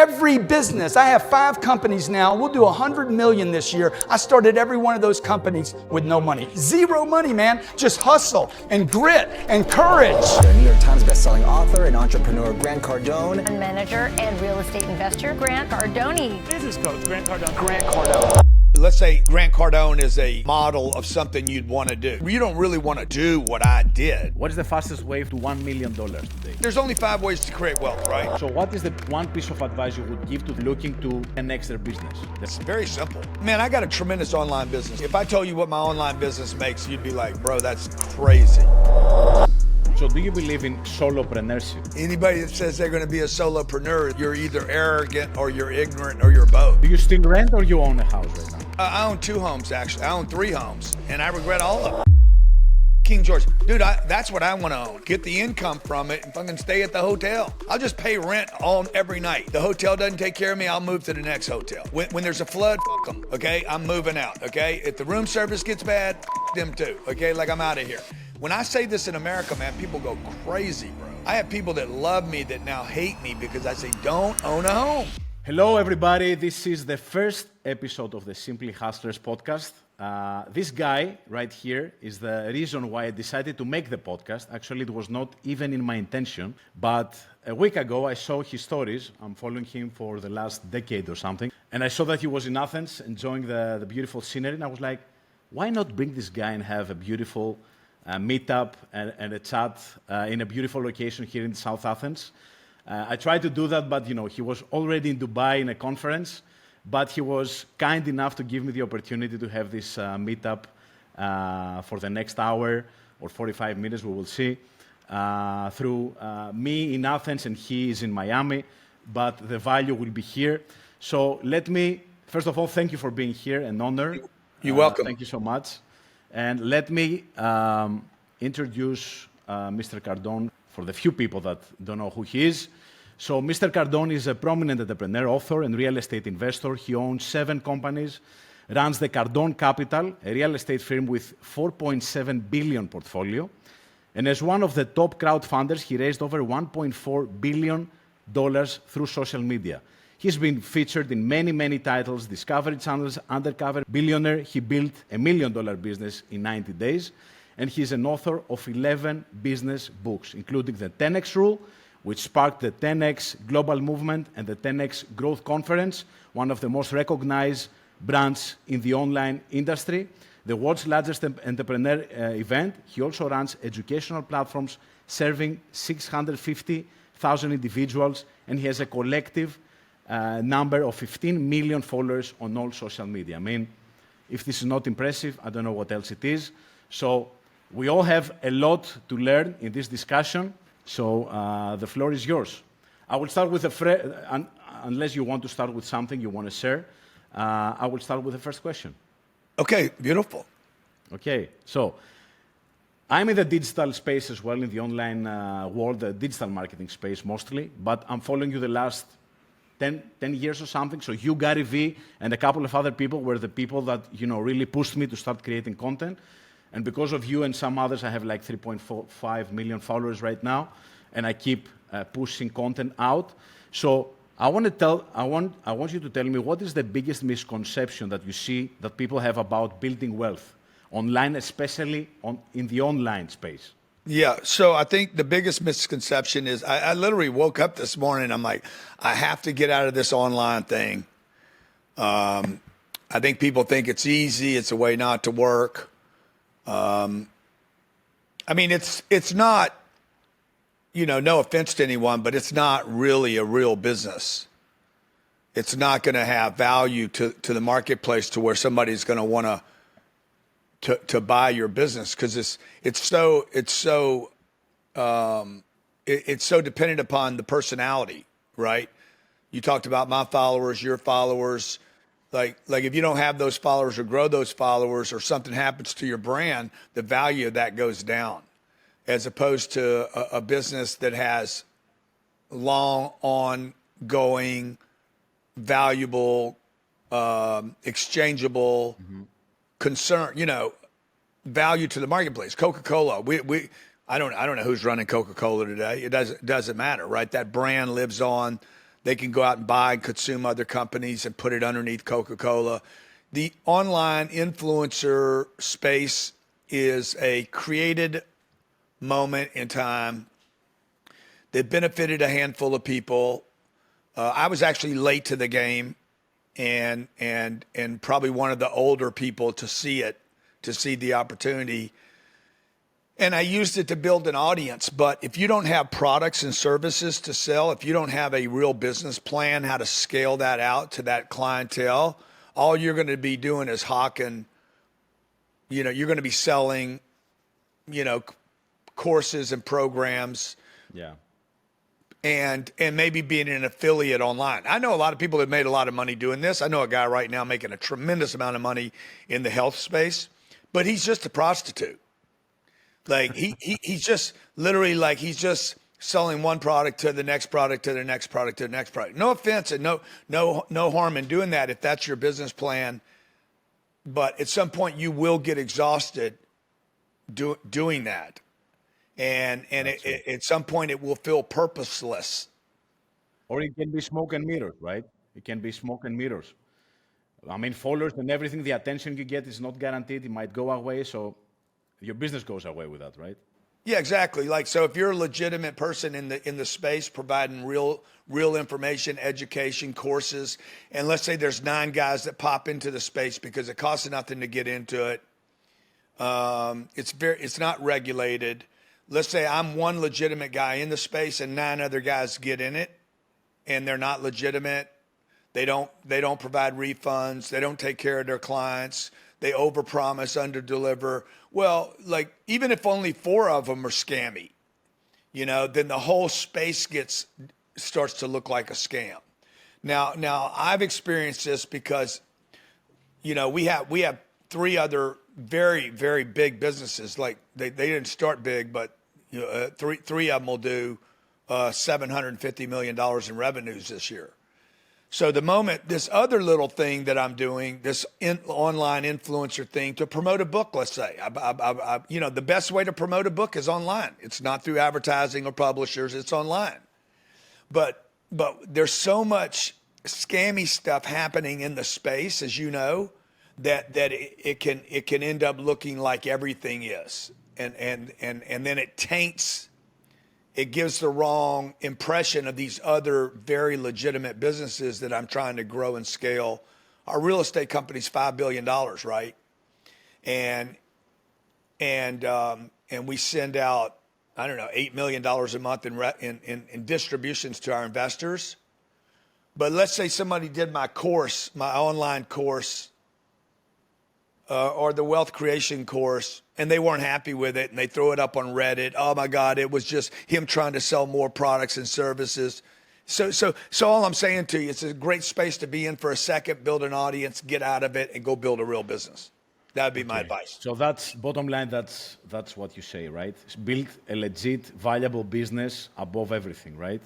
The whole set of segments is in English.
Every business, I have 5 companies now. We'll do 100 million this year. I started every one of those companies with no money. Zero money, man. Just hustle and grit and courage. The New York Times bestselling author and entrepreneur Grant Cardone. And manager and real estate investor Grant Cardone. Business coach Grant Cardone. Grant Cardone. Let's say Grant Cardone is a model of something you'd want to do. You don't really want to do what I did. What is the fastest way to $1 million today? There's only 5 ways to create wealth, right? So what is the one piece of advice you would give to looking to 10x their business? It's very simple. Man, I got a tremendous online business. If I told you what my online business makes, you'd be like, bro, that's crazy. So do you believe in solopreneurship? Anybody that says they're going to be a solopreneur, you're either arrogant or you're ignorant or you're both. Do you still rent or you own a house right now? I own 2 homes, actually. I own 3 homes, and I regret all of them. King George, dude, that's what I want to own. Get the income from it and fucking stay at the hotel. I'll just pay rent every night. The hotel doesn't take care of me, I'll move to the next hotel. When there's a flood, fuck them, okay? I'm moving out, okay? If the room service gets bad, them too, okay? Like, I'm out of here. When I say this in America, man, people go crazy, bro. I have people that love me that now hate me because I say, don't own a home. Hello, everybody. This is the first episode of the Simply Hustlers podcast. This guy right here is the reason why I decided to make the podcast. Actually, it was not even in my intention, but a week ago I saw his stories. I'm following him for the last decade or something, and I saw that he was in Athens enjoying the beautiful scenery, and I was like, why not bring this guy and have a beautiful meetup and a chat in a beautiful location here in South Athens. I tried to do that, but he was already in Dubai in a conference, but he was kind enough to give me the opportunity to have this meetup for the next hour or 45 minutes, we will see, through me in Athens and he is in Miami, but the value will be here. So let me, first of all, thank you for being here, an honor. You're welcome. Thank you so much. And let me introduce Mr. Cardone for the few people that don't know who he is. So Mr. Cardone is a prominent entrepreneur, author, and real estate investor. He owns 7 companies, runs the Cardone Capital, a real estate firm with $4.7 billion portfolio. And as one of the top crowdfunders, he raised over $1.4 billion through social media. He's been featured in many, many titles, Discovery Channel's Undercover Billionaire. He built $1 million business in 90 days. And he's an author of 11 business books, including the 10X Rule, which sparked the 10X Global Movement and the 10X Growth Conference, one of the most recognized brands in the online industry, the world's largest entrepreneur event. He also runs educational platforms serving 650,000 individuals, and he has a collective number of 15 million followers on all social media. I mean, if this is not impressive, I don't know what else it is. So we all have a lot to learn in this discussion. So the floor is yours. I will start with unless you want to start with something you want to share, I will start with the first question. Okay, beautiful. Okay, so I'm in the digital space as well, in the online world, the digital marketing space mostly, but I'm following you the last 10 years or something. So you, Gary Vee, and a couple of other people were the people that really pushed me to start creating content. And because of you and some others, I have like 3.5 million followers right now, and I keep pushing content out. So I want you to tell me, what is the biggest misconception that you see that people have about building wealth online, especially in the online space? Yeah, so I think the biggest misconception is I literally woke up this morning, I'm like, I have to get out of this online thing. I think people think it's easy, it's a way not to work. I mean, it's not, no offense to anyone, but it's not really a real business. It's not going to have value to the marketplace to where somebody's going to want to buy your business, because it's so dependent upon the personality, right? You talked about my followers, your followers. Like if you don't have those followers or grow those followers, or something happens to your brand, the value of that goes down, as opposed to a business that has long ongoing, valuable, exchangeable concern, value to the marketplace. Coca-Cola, I don't know who's running Coca-Cola today. It doesn't matter, right? That brand lives on. They can go out and buy and consume other companies and put it underneath Coca-Cola. The online influencer space is a created moment in time that benefited a handful of people. I was actually late to the game, and probably one of the older people to see the opportunity. And I used it to build an audience. But if you don't have products and services to sell, if you don't have a real business plan, how to scale that out to that clientele, all you're going to be doing is hawking. You're going to be selling, courses and programs. Yeah. And maybe being an affiliate online. I know a lot of people that made a lot of money doing this. I know a guy right now making a tremendous amount of money in the health space, but he's just a prostitute. Like he's just literally like he's just selling one product to the next product to the next product to the next product. No offense and no harm in doing that if that's your business plan. But at some point you will get exhausted doing that. And at some point it will feel purposeless. Or it can be smoke and mirrors, right? It can be smoke and mirrors. I mean, followers and everything, the attention you get is not guaranteed. It might go away, so your business goes away with that, right? Yeah, exactly. Like, so if you're a legitimate person in the space providing real information, education, courses, and let's say there's 9 guys that pop into the space because it costs nothing to get into it. It's not regulated. Let's say I'm one legitimate guy in the space and 9 other guys get in it and they're not legitimate. They don't provide refunds. They don't take care of their clients. They overpromise, underdeliver. Well, like even if only 4 of them are scammy, then the whole space starts to look like a scam. Now I've experienced this because, we have 3 other very, very big businesses. Like they didn't start big, but three of them will do $750 million in revenues this year. So the moment this other little thing that I'm doing, this online influencer thing to promote a book, let's say, the best way to promote a book is online. It's not through advertising or publishers. It's online. But there's so much scammy stuff happening in the space, as you know, that it can end up looking like everything is, and then it taints. It gives the wrong impression of these other very legitimate businesses that I'm trying to grow and scale. Our real estate company's $5 billion, right? And we send out, I don't know, $8 million a month in distributions to our investors. But let's say somebody did my course, my online course, or the wealth creation course, and they weren't happy with it, and they throw it up on Reddit. Oh my God, it was just him trying to sell more products and services. So all I'm saying to you, it's a great space to be in for a second, build an audience, get out of it, and go build a real business. That would be my advice. So that's bottom line. That's what you say, right? Build a legit, valuable business above everything, right?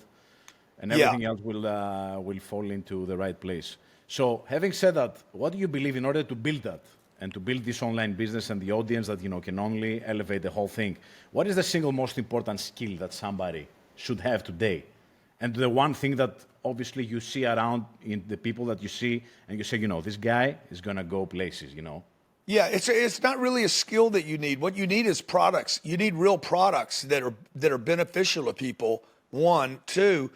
And everything else will fall into the right place. So having said that, what do you believe in order to build that? And to build this online business and the audience that can only elevate the whole thing. What is the single most important skill that somebody should have today? And the one thing that obviously you see around in the people that you see, and you say, this guy is gonna go places, Yeah, it's not really a skill that you need. What you need is products. You need real products that are beneficial to people. 1, 2,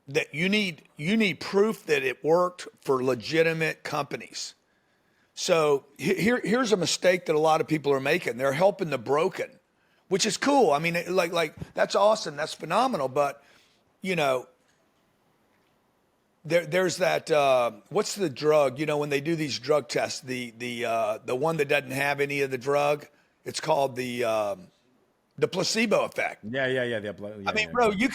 that you need proof that it worked for legitimate companies. So here's a mistake that a lot of people are making. They're helping the broken, which is cool. I mean, like that's awesome. That's phenomenal. But, there's that, what's the drug, when they do these drug tests, the one that doesn't have any of the drug, it's called the placebo effect. Yeah. I mean, bro, you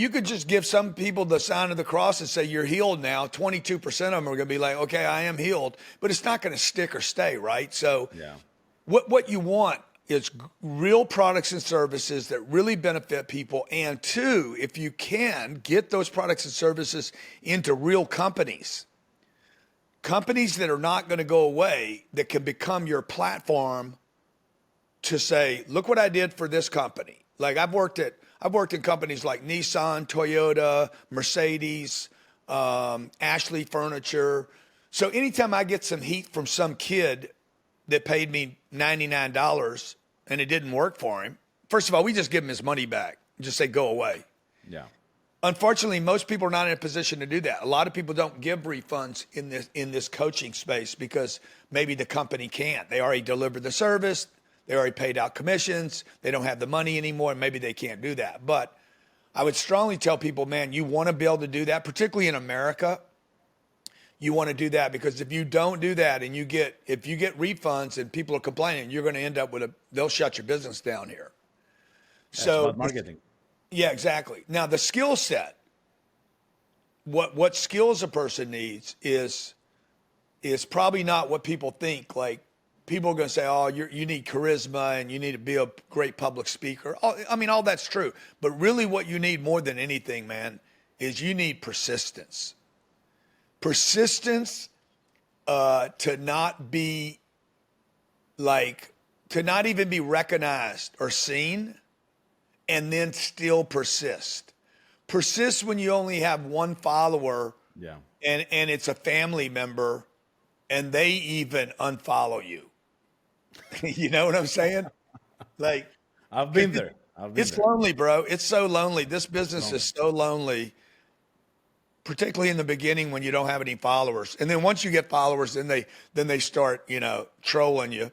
could just give some people the sign of the cross and say you're healed now. 22% of them are going to be like, okay, I am healed, but it's not going to stick or stay, right? So, what you want is real products and services that really benefit people, and 2, if you can, get those products and services into real companies that are not going to go away, that can become your platform to say, look what I did for this company. Like I've worked at I've worked in companies like Nissan, Toyota, Mercedes, Ashley Furniture. So anytime I get some heat from some kid that paid me $99 and it didn't work for him, first of all, we just give him his money back. Just say, go away. Yeah. Unfortunately, most people are not in a position to do that. A lot of people don't give refunds in this coaching space because maybe the company can't. They already delivered the service. They already paid out commissions. They don't have the money anymore, and maybe they can't do that. But I would strongly tell people, man, you want to be able to do that, particularly in America. You want to do that because if you don't do that and if you get refunds and people are complaining, you're going to end up they'll shut your business down here. That's about marketing. Yeah, exactly. Now the skill set, what skills a person needs is probably not what people think. Like people are going to say, oh, you need charisma and you need to be a great public speaker. All that's true. But really what you need more than anything, man, is you need persistence. Persistence to not even be recognized or seen, and then still persist. Persist when you only have one follower, Yeah. and it's a family member, and they even unfollow you. You know what I'm saying? Like I've been there. It's lonely, bro. It's so lonely. This business is so lonely, particularly in the beginning when you don't have any followers. And then once you get followers, then they start, trolling you.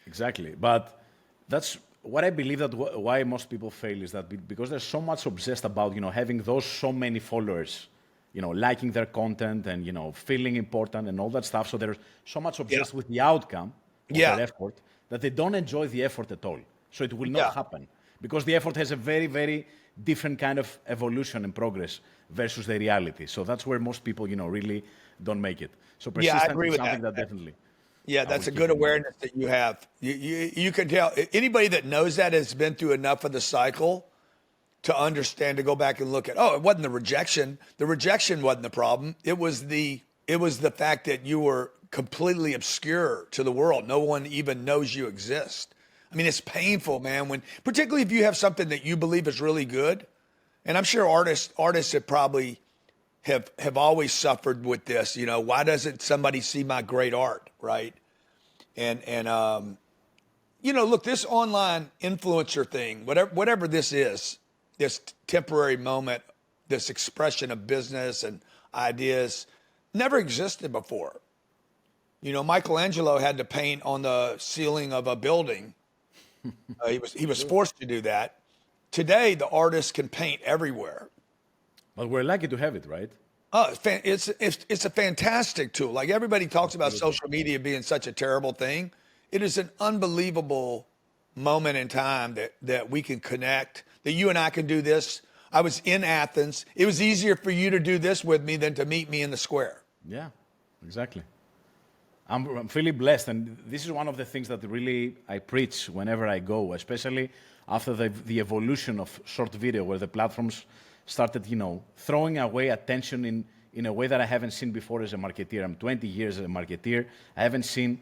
Exactly. But that's what I believe that why most people fail is that because they're so much obsessed about, having those so many followers, liking their content and, feeling important and all that stuff. So they're so much obsessed with the outcome of their effort that they don't enjoy the effort at all. So it will not happen because the effort has a very, very different kind of evolution and progress versus the reality. So that's where most people, really don't make it. So persistence I agree is with something that. that definitely. Yeah, that's a good awareness that you have. You can tell anybody that knows that has been through enough of the cycle to understand, to go back and look at, it wasn't the rejection. The rejection wasn't the problem. It was the fact that you were completely obscure to the world. No one even knows you exist. I mean, it's painful, man, particularly if you have something that you believe is really good. And I'm sure artists have probably have always suffered with this. Why doesn't somebody see my great art, right? And look, this online influencer thing, whatever this is, this temporary moment, this expression of business and ideas, never existed before. Michelangelo had to paint on the ceiling of a building. He was forced to do that. Today, the artist can paint everywhere. But we're lucky to have it, right? It's a fantastic tool. Like everybody talks about social media being such a terrible thing. It is an unbelievable moment in time that we can connect, that you and I can do this. I was in Athens. It was easier for you to do this with me than to meet me in the square. Yeah, exactly. I'm feeling blessed, and this is one of the things that really I preach whenever I go, especially after the evolution of short video, where the platforms started, throwing away attention in a way that I haven't seen before as a marketeer. I'm 20 years as a marketeer. I haven't seen,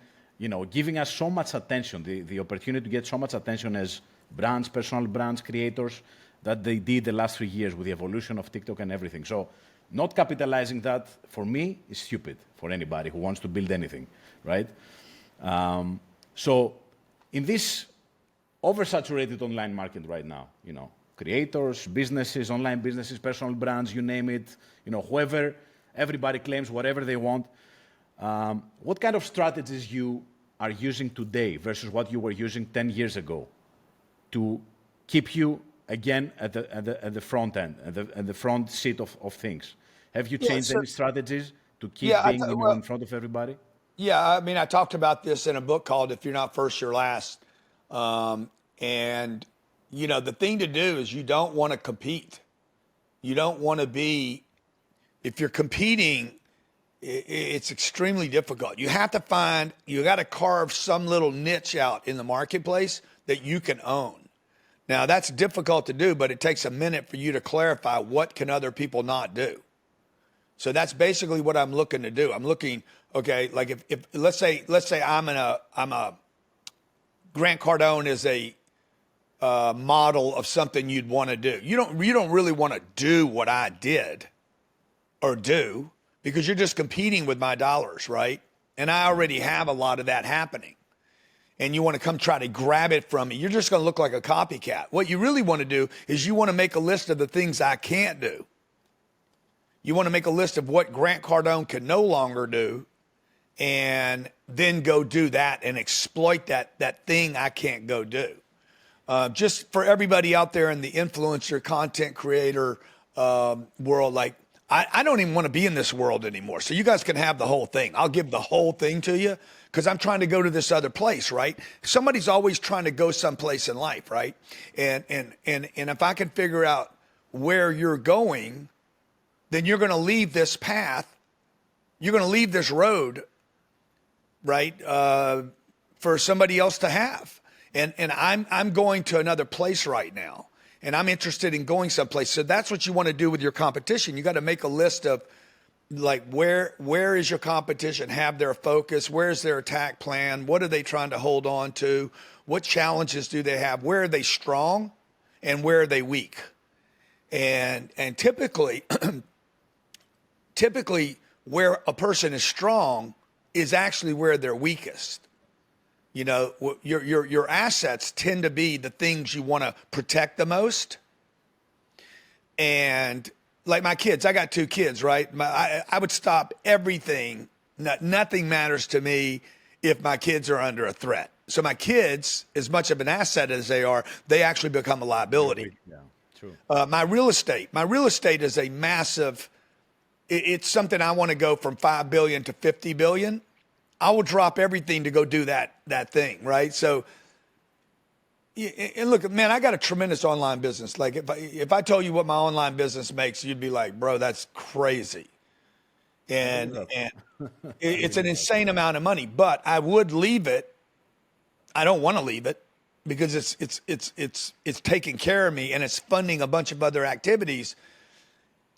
giving us so much attention, the opportunity to get so much attention as brands, personal brands, creators, that they did the last 3 years with the evolution of TikTok and everything. So not capitalizing that, for me, is stupid for anybody who wants to build anything, right? So in this oversaturated online market right now, creators, businesses, online businesses, personal brands, you name it, whoever, everybody claims whatever they want. What kind of strategies you are using today versus what you were using 10 years ago to keep you, again, at the front end, at the front seat of things? Have you changed any strategies to keep being in front of everybody? Yeah, I mean, I talked about this in a book called If You're Not First, You're Last. The thing to do is you don't want to compete. You don't want to be, if you're competing, it's extremely difficult. You got to carve some little niche out in the marketplace that you can own. Now, that's difficult to do, but it takes a minute for you to clarify what can other people not do. So that's basically what I'm looking to do. I'm looking, okay, like if let's say I'm a Grant Cardone is a model of something you'd want to do. You don't really want to do what I did or do because you're just competing with my dollars, right? And I already have a lot of that happening. And you want to come try to grab it from me. You're just going to look like a copycat. What you really want to do is you want to make a list of the things I can't do. You want to make a list of what Grant Cardone can no longer do and then go do that and exploit that thing I can't go do. Just for everybody out there in the influencer, content creator world, like I don't even want to be in this world anymore. So you guys can have the whole thing. I'll give the whole thing to you because I'm trying to go to this other place, right? Somebody's always trying to go someplace in life, right? And if I can figure out where you're going, then you're going to leave this path. You're going to leave this road, right, for somebody else to have. And I'm going to another place right now. And I'm interested in going someplace. So that's what you want to do with your competition. You got to make a list of like where is your competition, have their focus, where's their attack plan, what are they trying to hold on to, what challenges do they have, where are they strong and where are they weak. And typically where a person is strong is actually where they're weakest. You know, your assets tend to be the things you want to protect the most. And like my kids, I got 2 kids, right? I would stop everything. Nothing matters to me if my kids are under a threat. So my kids, as much of an asset as they are, they actually become a liability. Yeah, true. My real estate is a massive, it's something I want to go from 5 billion to 50 billion. I will drop everything to go do that thing, right? So, and look, man, I got a tremendous online business. Like if I told you what my online business makes, you'd be like, bro, that's crazy. And it's an insane amount of money, but I would leave it. I don't want to leave it because it's taking care of me and it's funding a bunch of other activities.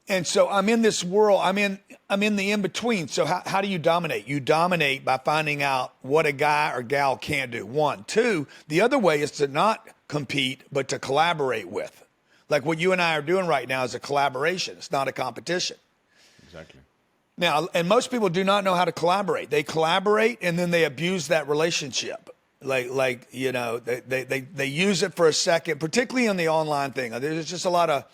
And so I'm in this world, I'm in the in-between. So how do you dominate? You dominate by finding out what a guy or gal can't do. 1, 2, the other way is to not compete, but to collaborate with. Like what you and I are doing right now is a collaboration. It's not a competition. Exactly. Now, and most people do not know how to collaborate. They collaborate and then they abuse that relationship. Like you know, they use it for a second, particularly on the online thing. There's just a lot of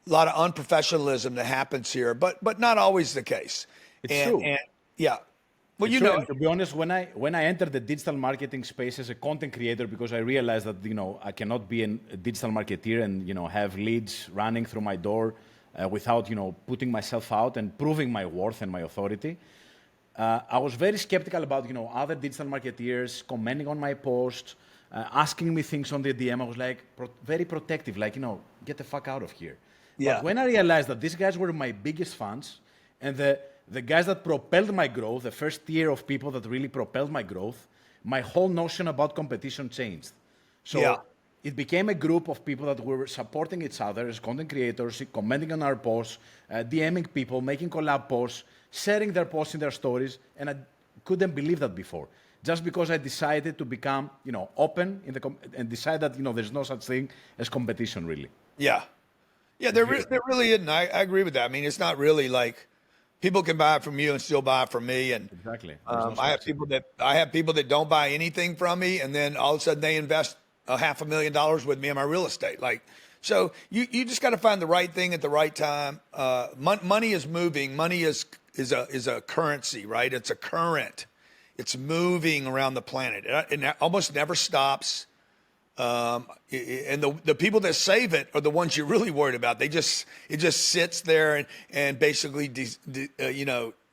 unprofessionalism that happens here, but not always the case. It's true. And yeah. Well, It's you true. know, And to be honest, when I entered the digital marketing space as a content creator, because I realized that I cannot be a digital marketeer and have leads running through my door without putting myself out and proving my worth and my authority. I was very skeptical about other digital marketeers commenting on my posts, asking me things on the DM. I was like very protective, like get the fuck out of here. Yeah. But when I realized that these guys were my biggest fans and the guys that propelled my growth, the first tier of people that really propelled my growth, my whole notion about competition changed. So it became a group of people that were supporting each other as content creators, commenting on our posts, DMing people, making collab posts, sharing their posts in their stories, and I couldn't believe that before. Just because I decided to become, open and decide that there's no such thing as competition, really. Yeah. Yeah, there really isn't. I agree with that. I mean, it's not really like people can buy it from you and still buy it from me. And exactly. I have people that don't buy anything from me, and then all of a sudden they invest $500,000 with me in my real estate. Like, so you just got to find the right thing at the right time. Money is moving. Money is a currency, right? It's a current. It's moving around the planet. It almost never stops. And the people that save it are the ones you're really worried about. It just sits there and basically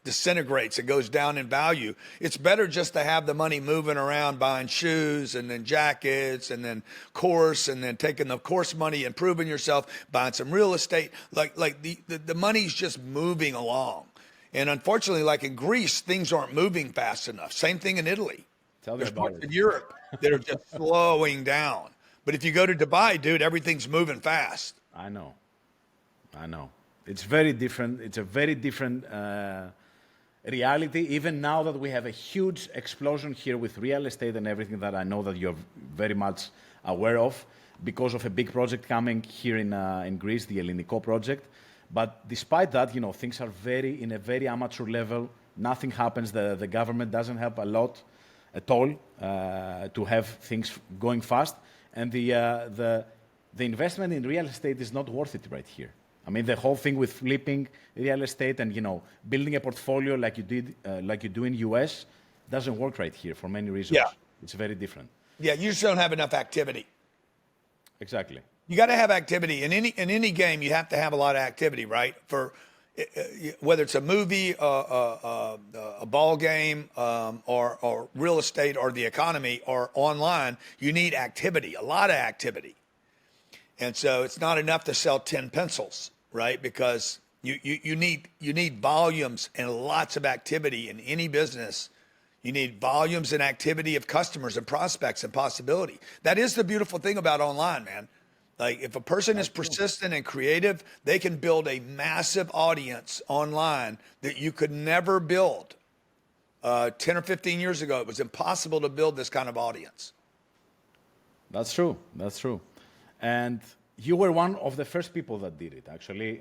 disintegrates. It goes down in value. It's better just to have the money moving around, buying shoes and then jackets and then course and then taking the course money, improving yourself, buying some real estate. Like the money's just moving along. And unfortunately, like in Greece, things aren't moving fast enough. Same thing in Italy. There's parts of Europe that are just slowing down. But if you go to Dubai, dude, everything's moving fast. I know. It's very different. It's a very different reality. Even now that we have a huge explosion here with real estate and everything that I know that you're very much aware of, because of a big project coming here in Greece, the Elliniko project. But despite that, things are in a very amateur level. Nothing happens. The government doesn't help a lot at all to have things going fast. And the investment in real estate is not worth it right here. I mean, the whole thing with flipping real estate and building a portfolio like you do in US doesn't work right here for many reasons. Yeah. It's very different. Yeah, you just don't have enough activity. Exactly. You got to have activity in any game. You have to have a lot of activity, right? For whether it's a movie, a ball game, or real estate, or the economy, or online, you need activity, a lot of activity. And so it's not enough to sell 10 pencils, right? Because you need volumes and lots of activity in any business. You need volumes and activity of customers and prospects and possibility. That is the beautiful thing about online, man. Like if a person is persistent and creative, they can build a massive audience online that you could never build. 10 or 15 years ago, it was impossible to build this kind of audience. That's true. That's true. And you were one of the first people that did it, actually.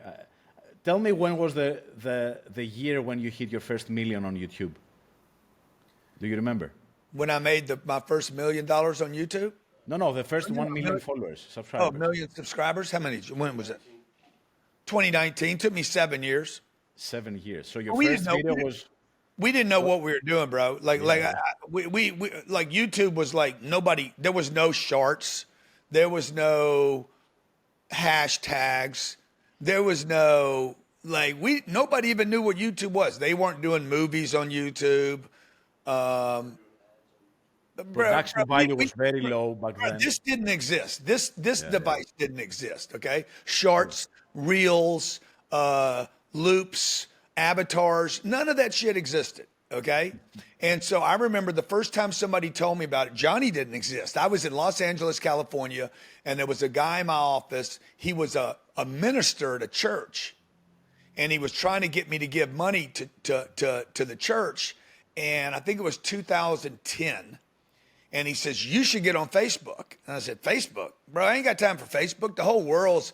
Tell me, when was the year when you hit your first million on YouTube? Do you remember? When I made my first $1 million on YouTube? No, the first 1 million followers, subscribers. Oh, 1 million subscribers? How many? When was it? 2019. Took me 7 years. 7 years. So your first video was... We didn't know what we were doing, bro. Like YouTube was like nobody. There was no shorts. There was no hashtags. There was no nobody even knew what YouTube was. They weren't doing movies on YouTube. Production value was very low back then. This didn't exist. This device didn't exist. Okay, shorts, reels, loops, avatars, none of that shit existed. Okay, and so I remember the first time somebody told me about it. Johnny didn't exist. I was in Los Angeles, California, and there was a guy in my office. He was a minister at a church, and he was trying to get me to give money to the church. And I think it was 2010. And he says, you should get on Facebook. And I said, Facebook? Bro, I ain't got time for Facebook. The whole world's,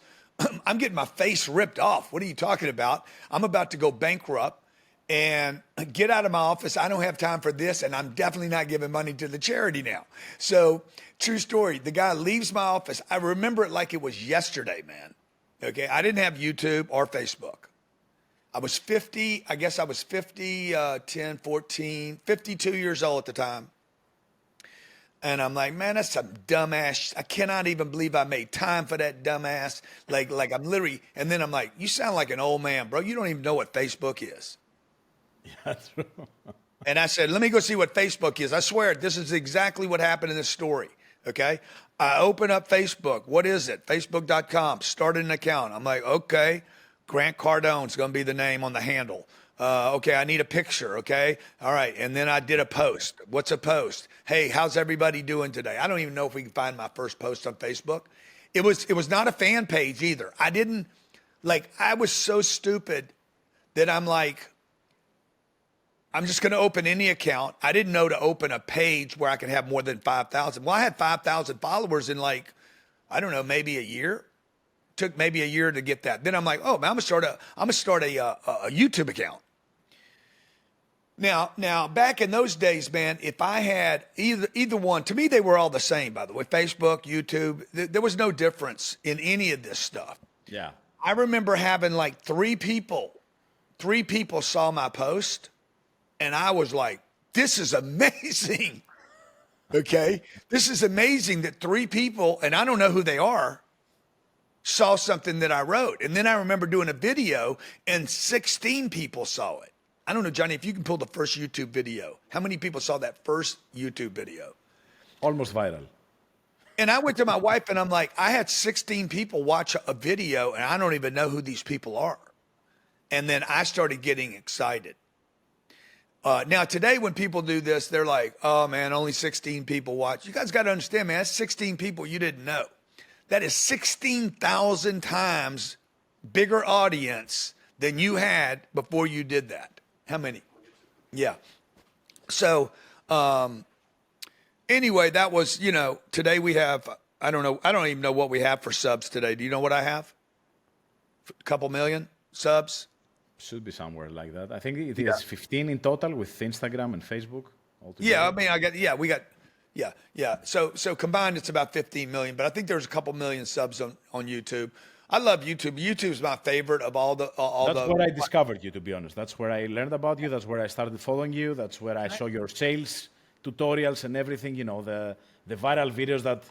I'm getting my face ripped off. What are you talking about? I'm about to go bankrupt and get out of my office. I don't have time for this. And I'm definitely not giving money to the charity now. So true story. The guy leaves my office. I remember it like it was yesterday, man. Okay. I didn't have YouTube or Facebook. I was 50, I guess I was 50, 10, 14, 52 years old at the time. And I'm like, man, that's some dumbass. I cannot even believe I made time for that dumbass. Like I'm literally, and then I'm like, you sound like an old man, bro. You don't even know what Facebook is. Yeah, true. And I said, let me go see what Facebook is. I swear, this is exactly what happened in this story. Okay. I open up Facebook. What is it? Facebook.com. Started an account. I'm like, okay. Grant Cardone is going to be the name on the handle. Okay, I need a picture, okay? All right, and then I did a post. What's a post? Hey, how's everybody doing today? I don't even know if we can find my first post on Facebook. It was not a fan page either. I was so stupid that I'm like, I'm just going to open any account. I didn't know to open a page where I could have more than 5,000. Well, I had 5,000 followers in I don't know, maybe a year. Took maybe a year to get that. Then I'm like, oh man, I'm gonna start a YouTube account. Now back in those days, man, if I had either one, to me they were all the same. By the way, Facebook, YouTube, there was no difference in any of this stuff. Yeah, I remember having like three people saw my post, and I was like, this is amazing. Okay, this is amazing that 3 people, and I don't know who they are, saw something that I wrote. And then I remember doing a video and 16 people saw it. I don't know, Johnny, if you can pull the first YouTube video. How many people saw that first YouTube video? Almost viral. And I went to my wife and I'm like, I had 16 people watch a video and I don't even know who these people are. And then I started getting excited. Now today when people do this, they're like, oh man, only 16 people watch. You guys got to understand, man, that's 16 people you didn't know. That is 16,000 times bigger audience than you had before you did that. How many? Yeah. So anyway, that was, today we have I don't know. I don't even know what we have for subs today. Do you know what I have? A couple million subs? Should be somewhere like that. I think it is 15 in total with Instagram and Facebook altogether. Yeah, I mean, So combined, it's about 15 million. But I think there's a couple million subs on YouTube. I love YouTube. YouTube's my favorite of all the. That's where I discovered you, to be honest. That's where I learned about you. That's where I started following you. That's where I saw your sales tutorials and everything. You know, the viral videos that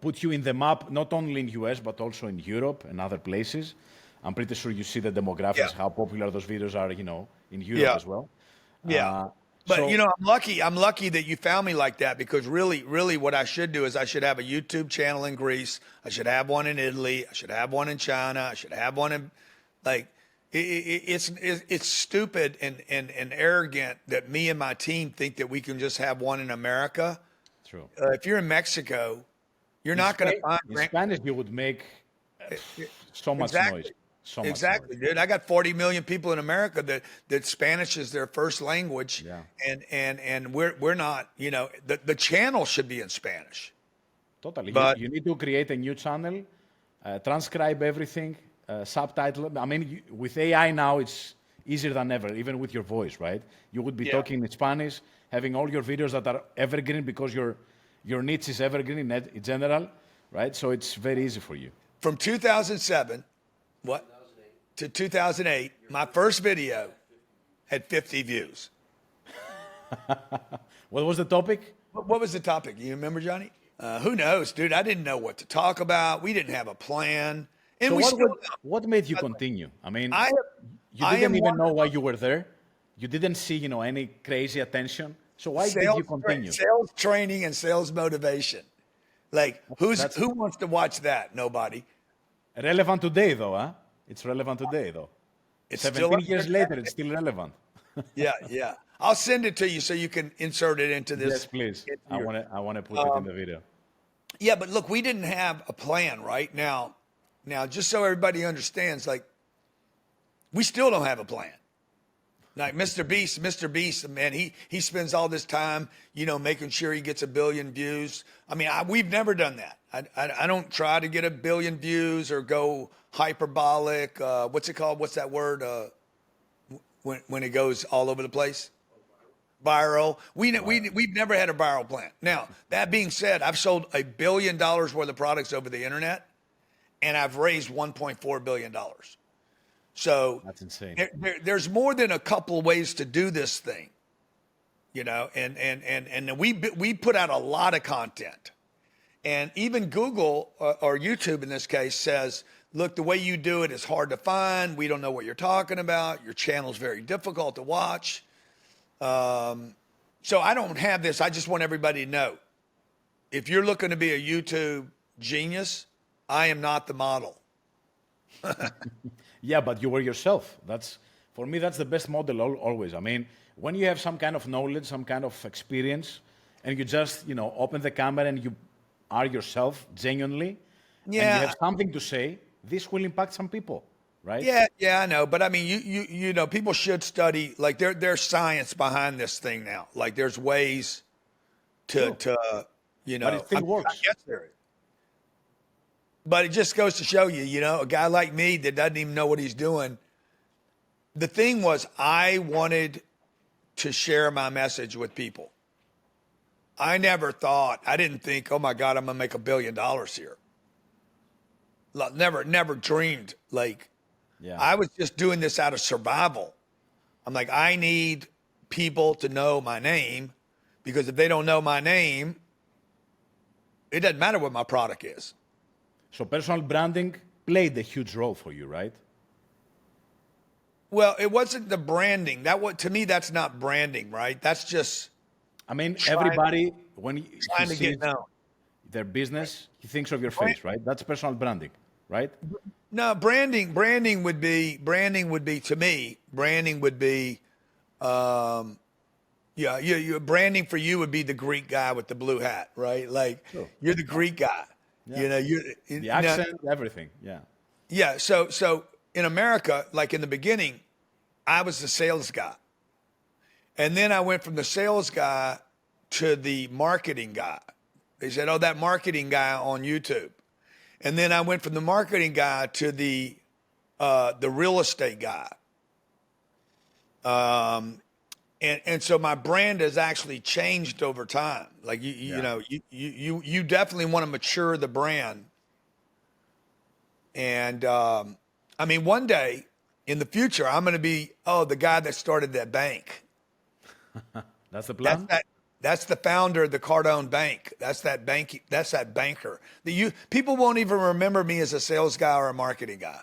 put you in the map, not only in US but also in Europe and other places. I'm pretty sure you see the demographics, how popular those videos are, in Europe as well. Yeah. But I'm lucky that you found me like that, because really what I should do is I should have a YouTube channel in Greece. I should have one in Italy. I should have one in China. I should have one in, it's stupid and arrogant that me and my team think that we can just have one in America. True. If you're in Mexico, you're not going to find. In Spanish, you would make so much noise. Exactly, dude. I got 40 million people in America that Spanish is their first language, and we're not. The channel should be in Spanish. Totally, but you need to create a new channel, transcribe everything, subtitle. I mean, with AI now, it's easier than ever, even with your voice, right? You would be talking in Spanish, having all your videos that are evergreen because your niche is evergreen in general, right? So it's very easy for you. From 2007. To 2008, my first video had 50 views. What was the topic? What was the topic? You remember, Johnny? Who knows, dude? I didn't know what to talk about. We didn't have a plan. And so what made you continue? I mean, you didn't even know why you were there. You didn't see, any crazy attention. So why did you continue? Sales training and sales motivation. Like, who wants to watch that? Nobody. Relevant today, though, huh? It's relevant today, though. It's 17 years later, it's still relevant. Yeah. I'll send it to you so you can insert it into this. Yes, please. I want to put it in the video. Yeah, but look, we didn't have a plan right now. Now, just so everybody understands, we still don't have a plan. Like Mr. Beast, man, he spends all this time, making sure he gets 1 billion views. I mean, we've never done that. I don't try to get 1 billion views or go hyperbolic. What's it called? What's that word? When it goes all over the place? Viral. We've never had a viral plan. Now, that being said, I've sold $1 billion worth of products over the internet, and I've raised $1.4 billion. So that's insane. There's more than a couple ways to do this thing, and we put out a lot of content, and even Google or YouTube in this case says, look, the way you do it is hard to find. We don't know what you're talking about. Your channel's very difficult to watch. So I don't have this. I just want everybody to know, if you're looking to be a YouTube genius, I am not the model. Yeah, but you were yourself. For me, that's the best model always. I mean, when you have some kind of knowledge, some kind of experience, and you just, open the camera and you are yourself genuinely, and you have something to say, this will impact some people, right? Yeah, I know. But I mean, you know, people should study, like there's science behind this thing now. Like there's ways to But it still works. I guess there is. But it just goes to show you, a guy like me that doesn't even know what he's doing. The thing was, I wanted to share my message with people. I didn't think, oh my God, I'm going to make $1 billion here. Never dreamed. I was just doing this out of survival. I'm like, I need people to know my name, because if they don't know my name, it doesn't matter what my product is. So personal branding played a huge role for you, right? Well, it wasn't the branding. To me, that's not branding, right? That's just. I mean, everybody, when he trying to sees get known. Their business, he thinks of your face, right? That's personal branding, right? No, branding would be to me. Branding would be, branding for you would be the Greek guy with the blue hat, right? Sure. You're the Greek guy. Yeah. The accent, everything. Yeah. Yeah. So in America, like in the beginning, I was the sales guy. And then I went from the sales guy to the marketing guy. They said, oh, that marketing guy on YouTube. And then I went from the marketing guy to the real estate guy. And so my brand has actually changed over time. Like you know, you definitely want to mature the brand. And I mean, one day in the future, I'm going to be the guy that started that bank. That's the plan. That's the founder of the Cardone Bank. That's that bank. That's that banker. People won't even remember me as a sales guy or a marketing guy.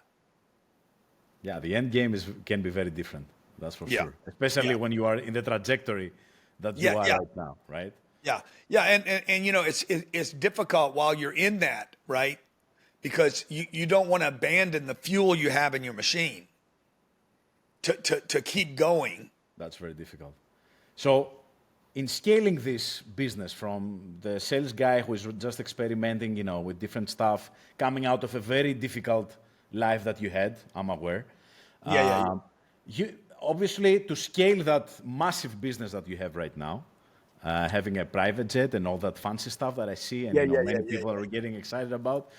Yeah, the end game can be very different. That's for Yeah. sure. Especially when you are in the trajectory that you are right now, right? Yeah. And you know, it's difficult while you're in that, right? Because you don't want to abandon the fuel you have in your machine to keep going. That's very difficult. So in scaling this business from the sales guy who is just experimenting, you know, with different stuff, coming out of a very difficult life that you had, I'm aware. You obviously, to scale that massive business that you have right now, having a private jet and all that fancy stuff that I see and many people are getting excited about.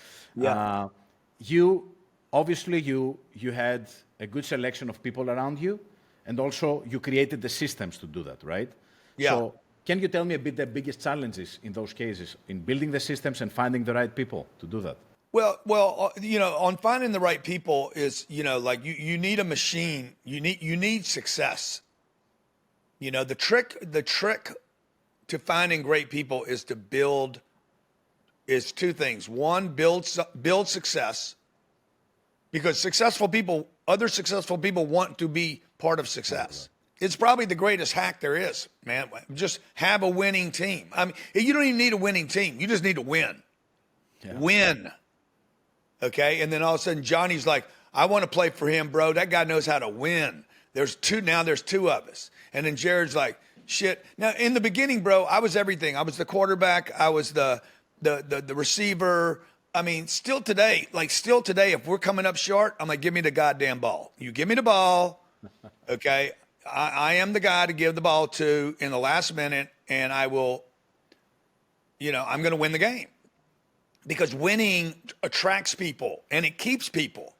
You obviously you had a good selection of people around you, and also you created the systems to do that, right? Yeah. So can you tell me a bit the biggest challenges in those cases in building the systems and finding the right people to do that? Well, you know, on finding the right people is, you know, like you need a machine. You need success. You know, the trick to finding great people is to build is two things. One, build success, because other successful people want to be part of success. It's probably the greatest hack there is, man. Just have a winning team. I mean, you don't even need a winning team. You just need to win. Yeah. Win. Okay. And then all of a sudden Johnny's like, I want to play for him, bro. That guy knows how to win. There's two of us. And then Jared's like, shit. Now in the beginning, bro, I was everything. I was the quarterback. I was the receiver. I mean, still today, if we're coming up short, I'm like, give me the goddamn ball. You give me the ball. Okay. I am the guy to give the ball to in the last minute, and I will, you know, I'm going to win the game. Because winning attracts people and it keeps people.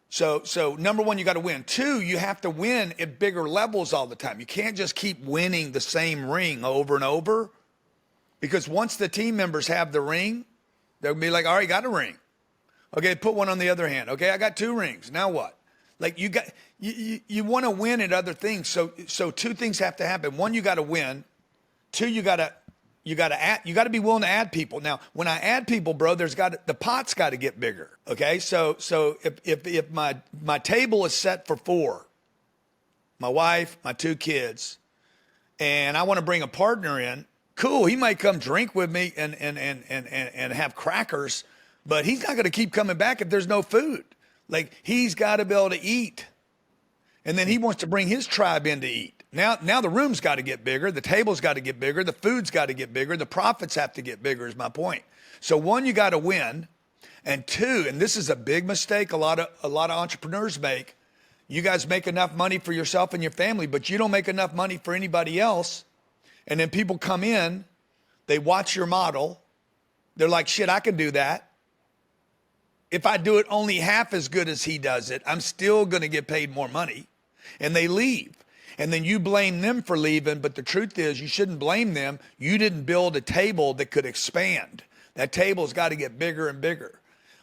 So number one, you got to win. Two, you have to win at bigger levels all the time. You can't just keep winning the same ring over and over, because once the team members have the ring, they'll be like, all right, got a ring. Okay, put one on the other hand. Okay, I got 2 rings. Now what? Like you want to win at other things. So 2 things have to happen. One, you got to win. 2, you got to be willing to add people. Now, when I add people, bro, the pot's got to get bigger. Okay. So if my table is set for 4, my wife, my 2 kids, and I want to bring a partner in, cool. He might come drink with me and have crackers, but he's not going to keep coming back if there's no food. Like, he's got to be able to eat. And then he wants to bring his tribe in to eat. Now the room's got to get bigger. The table's got to get bigger. The food's got to get bigger. The profits have to get bigger is my point. So 1, you got to win. And 2, and this is a big mistake a lot of entrepreneurs make. You guys make enough money for yourself and your family, but you don't make enough money for anybody else. And then people come in, they watch your model. They're like, shit, I can do that. If I do it only half as good as he does it, I'm still going to get paid more money. And they leave. And then you blame them for leaving. But the truth is, you shouldn't blame them. You didn't build a table that could expand. That table's got to get bigger and bigger.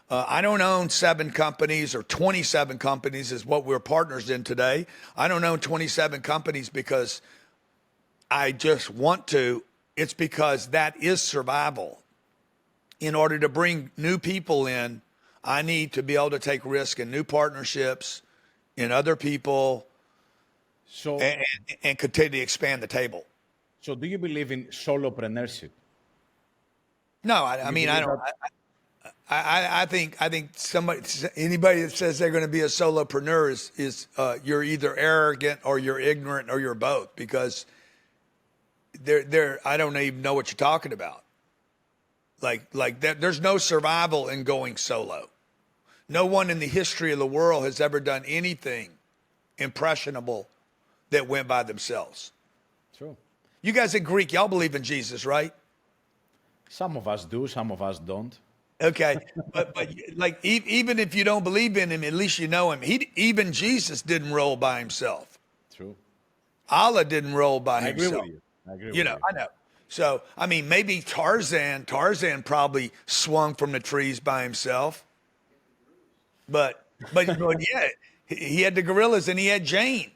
I don't own 7 companies or 27 companies is what we're partners in today. I don't own 27 companies because I just want to. It's because that is survival. In order to bring new people in, I need to be able to take risk in new partnerships, in other people, and continue to expand the table. So do you believe in solopreneurship? No, I mean, I don't. I think anybody that says they're going to be a solopreneur is you're either arrogant or you're ignorant or you're both, because I don't even know what you're talking about. Like that, there's no survival in going solo. No one in the history of the world has ever done anything impressionable that went by themselves. True. You guys in Greek, y'all believe in Jesus, right? Some of us do, some of us don't. Okay, but like even if you don't believe in him, at least you know him. Even Jesus didn't roll by himself. True. Allah didn't roll by I agree himself. with you. I agree You with know, you. I know. So I mean, maybe Tarzan probably swung from the trees by himself. But yeah, he had the gorillas and he had Jane.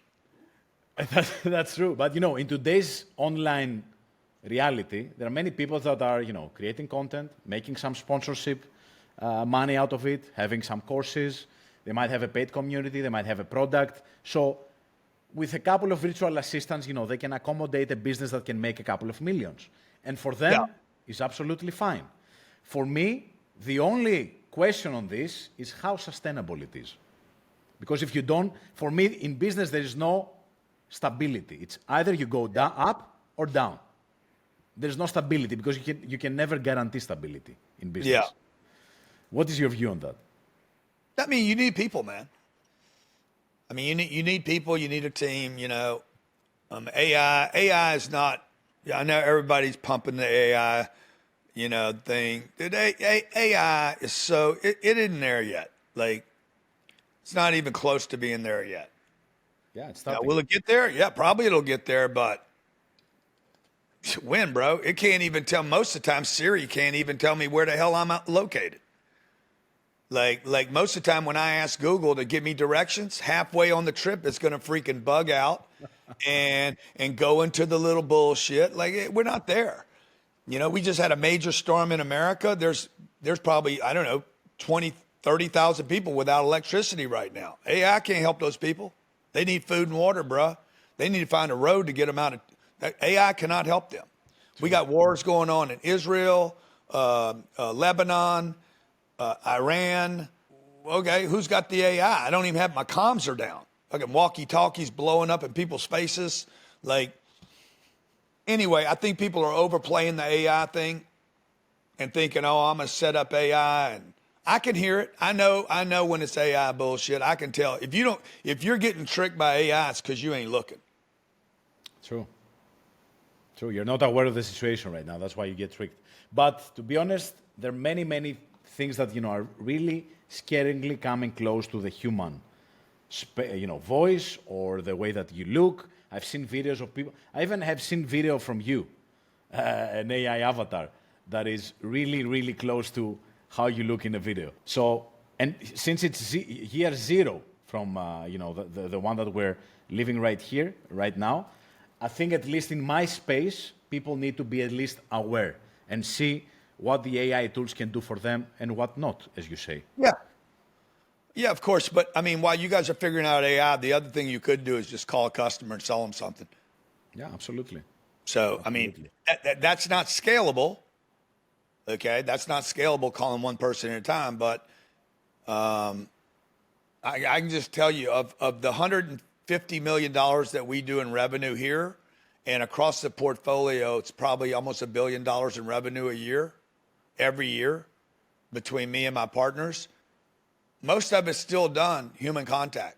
That's true. But in today's online reality, there are many people that are, creating content, making some sponsorship money out of it, having some courses. They might have a paid community, they might have a product. So with a couple of virtual assistants, they can accommodate a business that can make a couple of millions. And for them, Yeah. it's absolutely fine. For me, the only question on this is how sustainable it is. Because if you don't, for me, in business, there is no stability. It's either you go up or down. There's no stability because you can never guarantee stability in business. Yeah. What is your view on that? I mean, you need people, man. I mean, you need people. You need a team. AI is not. I know everybody's pumping the AI, thing. AI is so it isn't there yet. Like, it's not even close to being there yet. Yeah, it's Now, starting. will it get there? Yeah, probably it'll get there, but when, bro? It can't even tell. Most of the time, Siri can't even tell me where the hell I'm located. Like most of the time when I ask Google to give me directions, halfway on the trip, it's going to freaking bug out and go into the little bullshit. Like, we're not there. We just had a major storm in America. There's probably, I don't know, 20, 30,000 people without electricity right now. AI can't help those people. They need food and water, bruh. They need to find a road to get them out of. AI cannot help them. We got wars going on in Israel, Lebanon, Iran. Okay, who's got the AI? I don't even have my comms are down. Fucking walkie-talkies blowing up in people's faces. Anyway, I think people are overplaying the AI thing and thinking, oh, I'm going to set up AI. And I can hear it. I know when it's AI bullshit. I can tell. If you're getting tricked by AI, it's because you ain't looking. True. You're not aware of the situation right now. That's why you get tricked. But to be honest, there are many, many things that are really scaringly coming close to the human, voice or the way that you look. I've seen videos of people. I even have seen video from you, an AI avatar that is really, really close to how you look in a video. So, and since it's year zero from the one that we're living right here, right now, I think at least in my space, people need to be at least aware and see what the AI tools can do for them and what not, as you say. Yeah. Yeah, of course. But I mean, while you guys are figuring out AI, the other thing you could do is just call a customer and sell them something. Yeah, absolutely. So, Absolutely. I mean, that's not scalable. Okay. That's not scalable calling one person at a time. But I can just tell you of the $150 million that we do in revenue here and across the portfolio, it's probably almost $1 billion in revenue a year, every year between me and my partners. Most of it's still done human contact.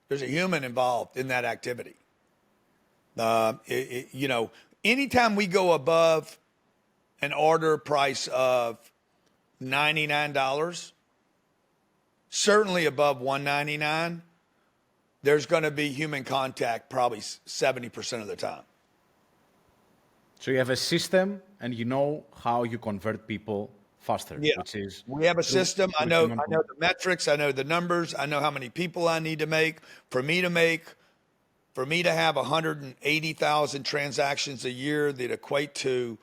There's a human involved in that activity. Anytime we go above an order price of $99, certainly above $199, there's going to be human contact probably 70% of the time. So you have a system and you know how you convert people faster, Yeah. which is... We have a system. I know human the metrics. I know the numbers. I know how many people I need to make. For me to have 180,000 transactions a year that equate to,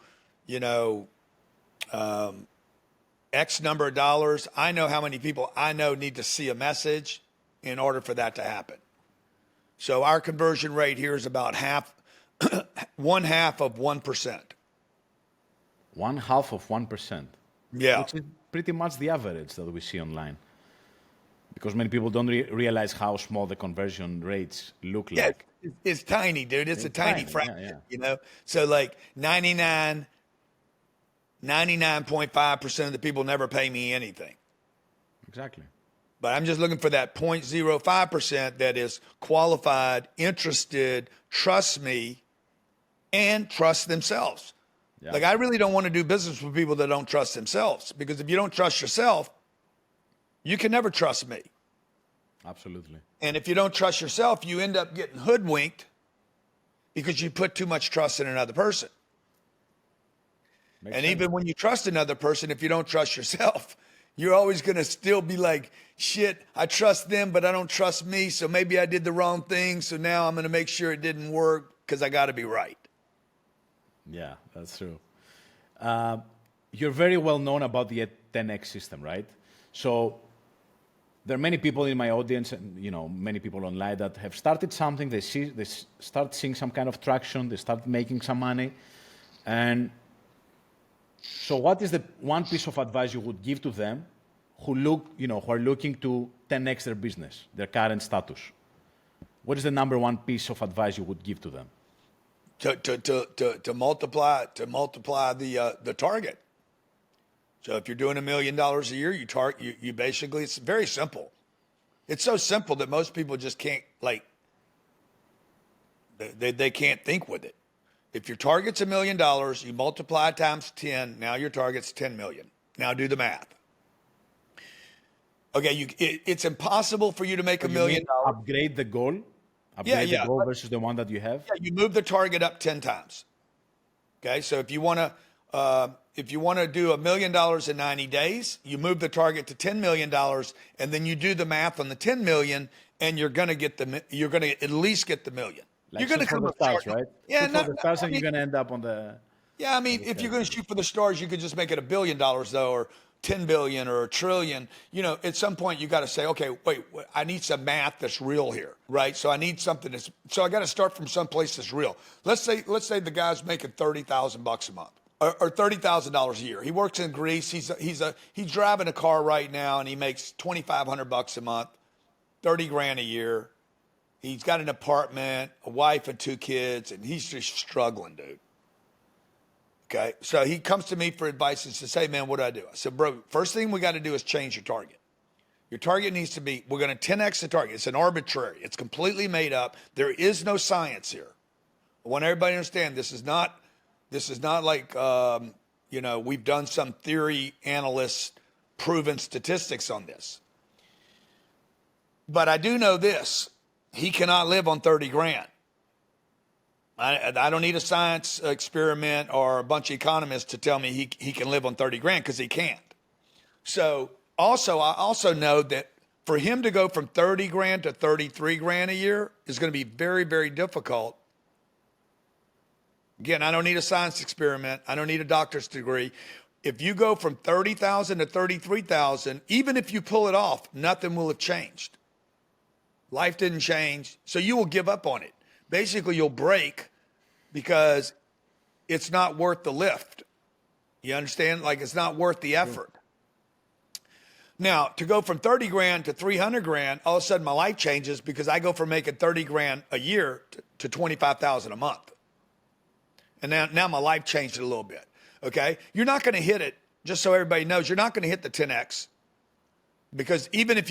X number of dollars. I know how many people I know need to see a message in order for that to happen. So our conversion rate here is about one half of 1%. 1/2 of 1%. Yeah. Which is pretty much the average that we see online. Because many people don't realize how small the conversion rates look Yeah, like. it's tiny, dude. It's a tiny tiny, fraction, yeah. So like 99.5% of the people never pay me anything. Exactly. But I'm just looking for that 0.05% that is qualified, interested, trusts me, and trust themselves. Yeah. Like, I really don't want to do business with people that don't trust themselves, because if you don't trust yourself, you can never trust me. Absolutely. And if you don't trust yourself, you end up getting hoodwinked because you put too much trust in another person. Makes And sense. even when you trust another person, if you don't trust yourself, you're always going to still be like, shit, I trust them, but I don't trust me. So maybe I did the wrong thing. So now I'm going to make sure it didn't work because I got to be right. Yeah, that's true. You're very well known about the 10X system, right? So there are many people in my audience and many people online that have started something. They start seeing some kind of traction. They start making some money. And so what is the one piece of advice you would give to them who are looking to 10X their business, their current status? What is the number one piece of advice you would give to them? To multiply the target. So if you're doing $1 million a year, you basically, it's very simple. It's so simple that most people just can't, like, they can't think with it. If your target's $1 million, you multiply it times 10. Now your target's 10 million. Now do the math. Okay, it's impossible for you to make $1 million. Upgrade the goal. Upgrade the goal versus the one that you have. Yeah, you move the target up 10 times. Okay, so if you want to do $1 million in 90 days, you move the target to $10 million, and then you do the math on the 10 million, and you're going to at least get the million. Like you're going to shoot come for the stars, right? Yeah, shoot for the stars, and you're going to end up on the. Yeah, I mean, if you're going to shoot for the stars, you could just make it $1 billion though, or 10 billion, or $1 trillion. At some point you got to say, okay, wait, I need some math that's real here, right? So I need something so I got to start from someplace that's real. Let's say the guy's making $30,000 a month. Or $30,000 a year. He works in Greece. He's driving a car right now, and he makes $2,500 a month, 30 grand a year. He's got an apartment, a wife, and 2 kids, and he's just struggling, dude. Okay, so he comes to me for advice and says, "Hey, man, what do I do?" I said, "Bro, first thing we got to do is change your target. Your target needs to be, we're going to 10x the target. It's an arbitrary. It's completely made up. There is no science here. I want everybody to understand this is not like, we've done some theory analyst proven statistics on this. But I do know this. He cannot live on 30 grand. I don't need a science experiment or a bunch of economists to tell me he can live on 30 grand, because he can't. So I also know that for him to go from 30 grand to 33 grand a year is going to be very, very difficult. Again, I don't need a science experiment. I don't need a doctor's degree. If you go from 30,000 to 33,000, even if you pull it off, nothing will have changed. Life didn't change, so you will give up on it. Basically, you'll break because it's not worth the lift. You understand? Like, it's not worth the effort. Now, to go from 30 grand to 300 grand, all of a sudden my life changes, because I go from making 30 grand a year to 25,000 a month. And now my life changed a little bit. Okay? You're not going to hit it, just so everybody knows, you're not going to hit the 10x. Because even if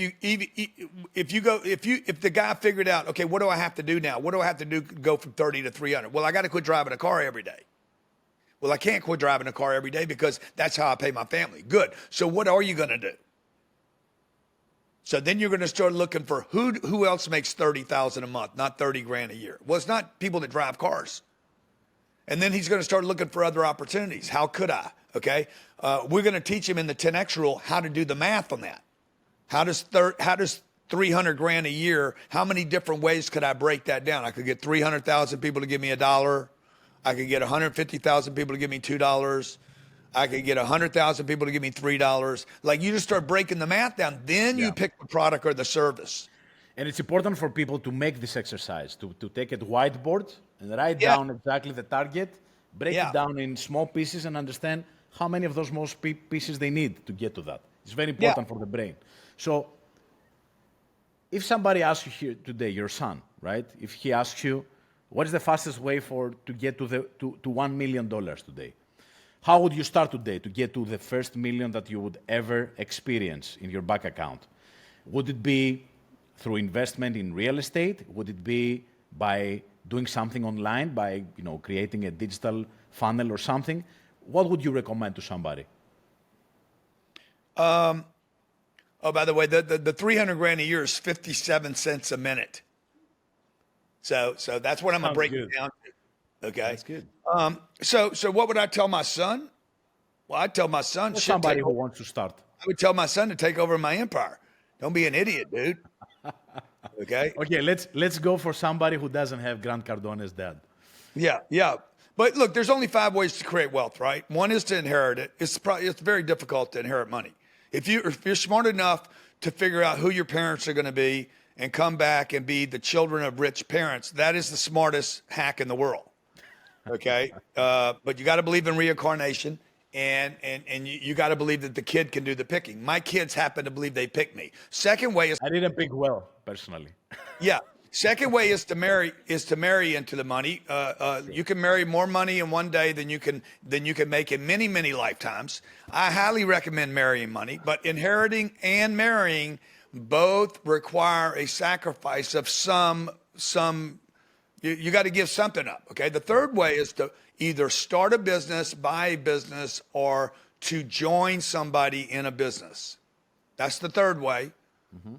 the guy figured out, okay, what do I have to do now? What do I have to do to go from 30 to 300? Well, I got to quit driving a car every day. Well, I can't quit driving a car every day because that's how I pay my family. Good. So what are you going to do? So then you're going to start looking for who else makes 30,000 a month, not 30 grand a year. Well, it's not people that drive cars. And then he's going to start looking for other opportunities. How could I? Okay. We're going to teach him in the 10X rule how to do the math on that. How does 300 grand a year, how many different ways could I break that down? I could get 300,000 people to give me $1. I could get 150,000 people to give me $2. I could get 100,000 people to give me $3. Like, you just start breaking the math down. Then you pick the product or the service. And it's important for people to make this exercise, to take a whiteboard and write down exactly the target, break it down in small pieces, and understand how many of those small pieces they need to get to that. It's very important for the brain. So if somebody asks you here today, your son, right? If he asks you, what is the fastest way to get to $1 million today? How would you start today to get to the first million that you would ever experience in your bank account? Would it be through investment in real estate? Would it be by doing something online, by creating a digital funnel or something? what would you recommend to somebody? Oh, by the way, the 300 grand a year is 57 cents a minute. So that's what I'm gonna break it down to. Okay, That's good. So what would I tell my son? Well, I'd tell my son, For somebody who wants to start. I would tell my son to take over my empire. Don't be an idiot, dude. Okay. Okay, let's go for somebody who doesn't have Grant Cardone's dad. Yeah. But look, there's only 5 ways to create wealth, right? One is to inherit it. It's very difficult to inherit money. If you're smart enough to figure out who your parents are going to be and come back and be the children of rich parents, that is the smartest hack in the world. Okay. But you got to believe in reincarnation. And you got to believe that the kid can do the picking. My kids happen to believe they picked me. Second way is I didn't pick well, personally. yeah. Second way is to marry into the money. You can marry more money in one day than you can make in many lifetimes. I highly recommend marrying money, but inheriting and marrying both require a sacrifice of some. You got to give something up. Okay. The third way is to either start a business, buy a business, or to join somebody in a business. That's the third way. Mm-hmm.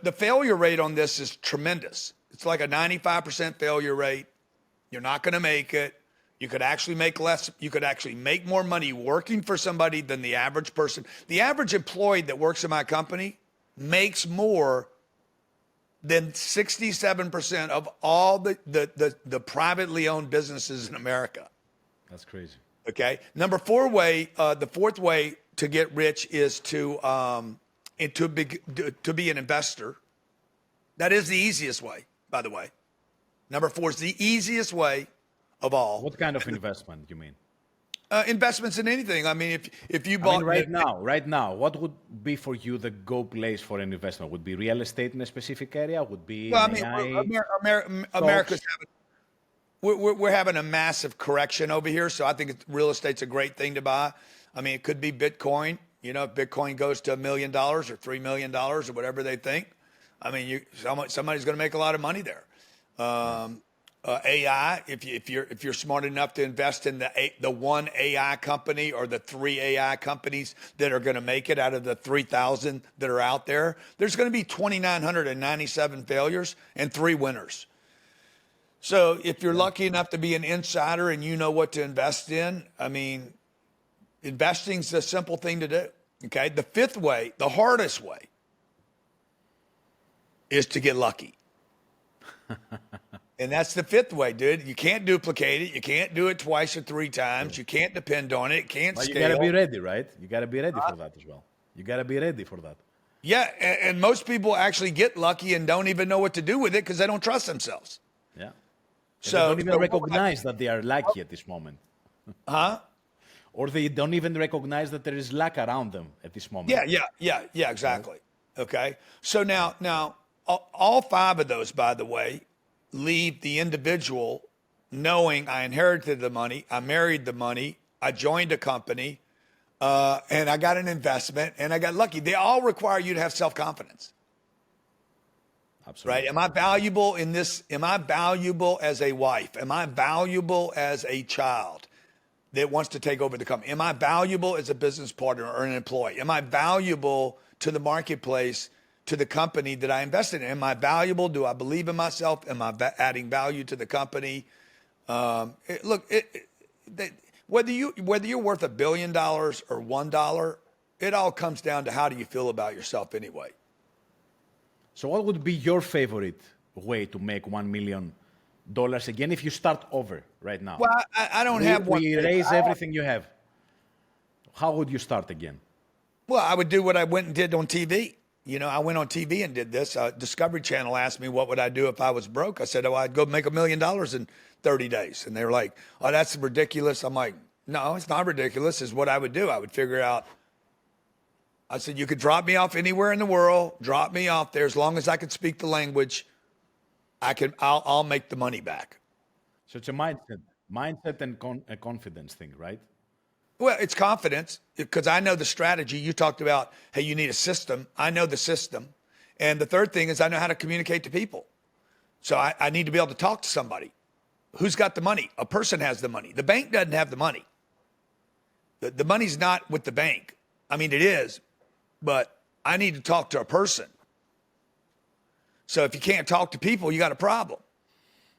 The failure rate on this is tremendous. It's like a 95% failure rate. You're not going to make it. You could actually make less. You could actually make more money working for somebody than the average person. The average employee that works in my company makes more than 67% of all the privately owned businesses in America. That's crazy. Okay. The fourth way to get rich is to be an investor. That is the easiest way, by the way. Number 4 is the easiest way of all. What kind of investment you mean? Investments in anything. I mean, if you bought right now, what would be for you the go place for an investment? Would be real estate in a specific area? Would be America's we're having a massive correction over here, so I think real estate's a great thing to buy. I mean, it could be Bitcoin. You know, if Bitcoin goes to $1 million or $3 million or whatever they think, I mean, somebody's going to make a lot of money there. AI, if you're smart enough to invest in the one AI company or the 3 AI companies that are going to make it out of the 3,000 that are out there, there's going to be 2,997 failures and 3 winners. So if you're lucky enough to be an insider and you know what to invest in, I mean, investing's a simple thing to do. Okay. The 5th way, the hardest way, is to get lucky. And that's the 5th way, dude. You can't duplicate it. You can't do it twice or 3 times. You can't depend on it. It can't scale. You got to be ready, right? You got to be ready for that as well. You got to be ready for that. Yeah. And most people actually get lucky and don't even know what to do with it because they don't trust themselves. Yeah. So they don't even recognize that they are lucky at this moment. Huh? Or they don't even recognize that there is luck around them at this moment. Yeah, exactly. Okay. So now, all 5 of those, by the way, leave the individual knowing I inherited the money, I married the money, I joined a company, and I got an investment, and I got lucky. They all require you to have self-confidence. Absolutely. Right? Am I valuable in this? Am I valuable as a wife? Am I valuable as a child that wants to take over the company? Am I valuable as a business partner or an employee? Am I valuable to the marketplace, to the company that I invested in? Am I valuable? Do I believe in myself? Am I adding value to the company? Whether you're worth $1 billion or $1, it all comes down to how do you feel about yourself anyway. So what would be your favorite way to make $1 million again if you start over right now? Well, I don't have one. We raise everything you have. How would you start again? Well, I would do what I went and did on TV. You know, I went on TV and did this. Discovery Channel asked me what would I do if I was broke. I said, I'd go make $1 million in 30 days. And they were like, oh, that's ridiculous. I'm like, no, it's not ridiculous. It's what I would do. I would figure out. I said, you could drop me off anywhere in the world, drop me off there. As long as I could speak the language, I'll make the money back. So it's a mindset and a confidence thing, right? Well, it's confidence because I know the strategy. You talked about, hey, you need a system. I know the system. And the third thing is I know how to communicate to people. So I need to be able to talk to somebody. Who's got the money? A person has the money. The bank doesn't have the money. The money's not with the bank. I mean, it is, but I need to talk to a person. So if you can't talk to people, you got a problem.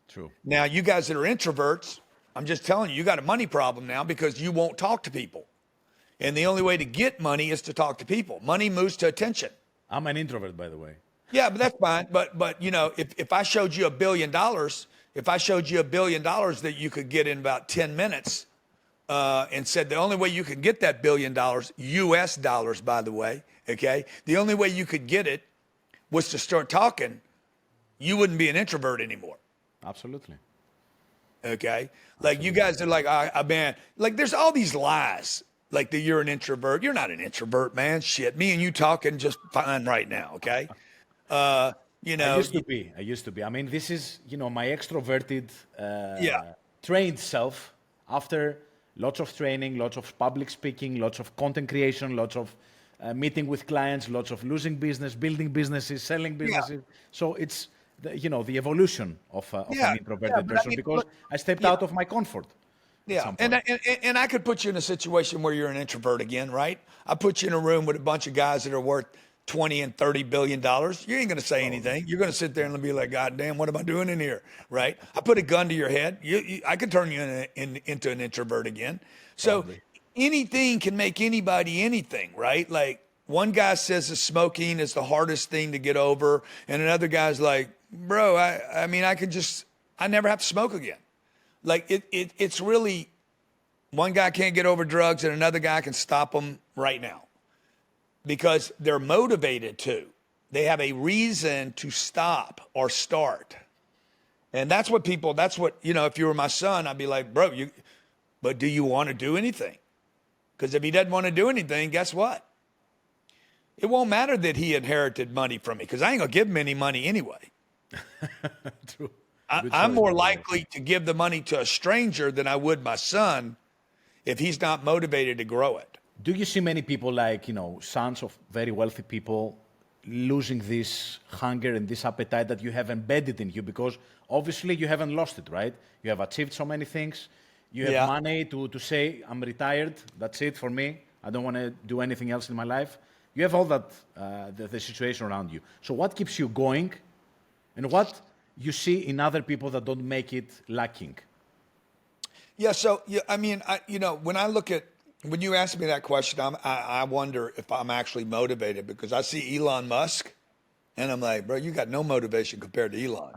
True. Now, you guys that are introverts, I'm just telling you, you got a money problem now because you won't talk to people. And the only way to get money is to talk to people. Money moves to attention. I'm an introvert, by the way. Yeah, but that's fine. But you know, if I showed you $1 billion, if I showed you $1 billion that you could get in about 10 minutes, and said the only way you could get that $1 billion, US dollars, by the way, okay, the only way you could get it was to start talking, you wouldn't be an introvert anymore. Absolutely. Okay, like you guys are like, man, like there's all these lies. Like that you're an introvert. You're not an introvert, man. Shit. Me and you talking just fine right now, okay? You know. I used to be. I mean, this is, you know, my extroverted, trained self after lots of training, lots of public speaking, lots of content creation, lots of meeting with clients, lots of losing business, building businesses, selling businesses. So it's, the evolution of an introverted person, because I stepped out of my comfort. Yeah, and I could put you in a situation where you're an introvert again, right? I put you in a room with a bunch of guys that are worth $20 and $30 billion. You ain't gonna say anything. You're gonna sit there and be like, God damn, what am I doing in here, right? I put a gun to your head. I could turn you into an introvert again. So anything can make anybody anything, right? Like one guy says that smoking is the hardest thing to get over, and another guy's like, bro, I mean, I never have to smoke again. Like it's really, one guy can't get over drugs and another guy can stop them right now because they're motivated to. They have a reason to stop or start. And that's what, if you were my son, I'd be like, bro, but do you want to do anything? Because if he doesn't want to do anything, guess what? It won't matter that he inherited money from me because I ain't going to give him any money anyway. True. I'm more likely to give the money to a stranger than I would my son if he's not motivated to grow it. Do you see many people like, sons of very wealthy people losing this hunger and this appetite that you have embedded in you? Because obviously you haven't lost it, right? You have achieved so many things. You have money to say, I'm retired. That's it for me. I don't want to do anything else in my life. You have all that, the situation around you. So what keeps you going, and what you see in other people that don't make it lacking? Yeah, so I mean, when you ask me that question, I wonder if I'm actually motivated because I see Elon Musk, and I'm like, bro, you got no motivation compared to Elon.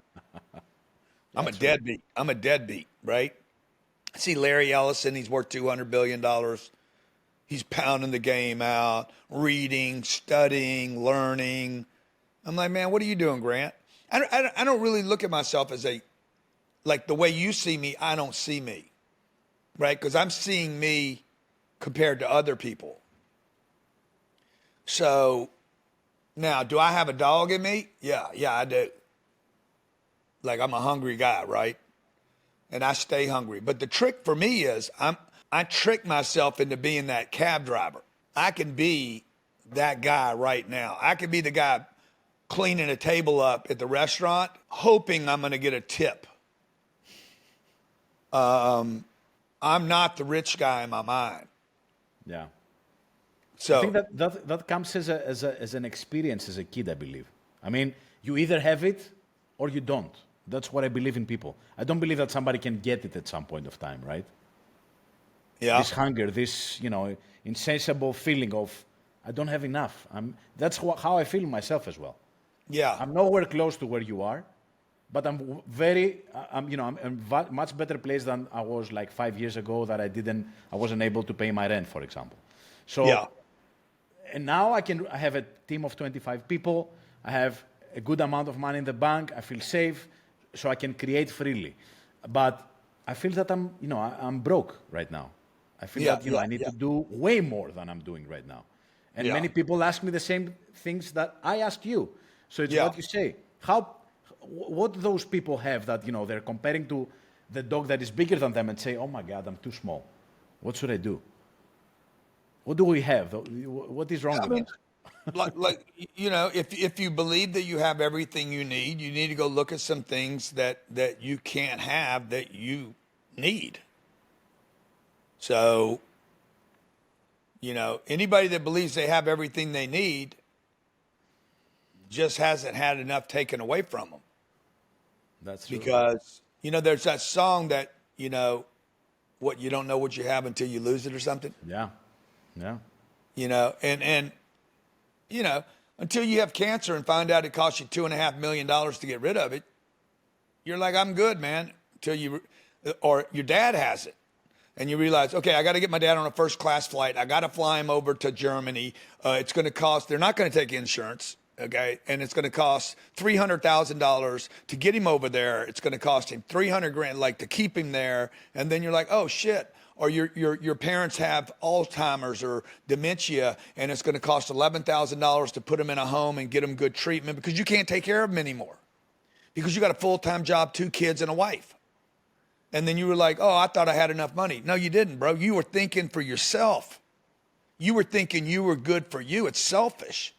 I'm a deadbeat, right? I see Larry Ellison, he's worth $200 billion. He's pounding the game out, reading, studying, learning. I'm like, man, what are you doing, Grant? I don't really look at myself as like the way you see me, I don't see me, right? Because I'm seeing me compared to other people. So now, do I have a dog in me? Yeah, I do. Like I'm a hungry guy, right? And I stay hungry. But the trick for me is I trick myself into being that cab driver. I can be that guy right now. I can be the guy cleaning a table up at the restaurant, hoping I'm going to get a tip. I'm not the rich guy in my mind. Yeah. So I think that comes as an experience as a kid, I believe. I mean, you either have it or you don't. That's what I believe in people. I don't believe that somebody can get it at some point of time, right? Yeah. This hunger, this, insatiable feeling of, I don't have enough. That's how I feel myself as well. Yeah. I'm nowhere close to where you are, but I'm in a much better place than I was like 5 years ago that I wasn't able to pay my rent, for example. So, and now I have a team of 25 people. I have a good amount of money in the bank. I feel safe, so I can create freely. But I feel that I'm broke right now. I feel that I need to do way more than I'm doing right now. And many people ask me the same things that I ask you. So it's what you say. What those people have that, they're comparing to the dog that is bigger than them and say, oh my God, I'm too small. What should I do? What do we have? What is wrong with us? If you believe that you have everything you need to go look at some things that you can't have that you need. So, You know, anybody that believes they have everything they need just hasn't had enough taken away from them. That's true. Because, you know, there's that song that, you know, what, you don't know what you have until you lose it or something. Yeah. Yeah. You know, and you know, until you have cancer and find out it costs you $2.5 million to get rid of it, you're like, I'm good, man. Until you, or your dad has it. And you realize, okay, I got to get my dad on a first class flight. I got to fly him over to Germany. It's going to cost, they're not going to take insurance. Okay. And it's going to cost $300,000 to get him over there. It's going to cost him 300 grand, like to keep him there. And then you're like, oh shit. Or your parents have Alzheimer's or dementia, and it's going to cost $11,000 to put them in a home and get them good treatment because you can't take care of them anymore because you got a full-time job, 2 kids and a wife. And then you were like, oh, I thought I had enough money. No, you didn't, bro. You were thinking for yourself. You were thinking you were good for you. It's selfish.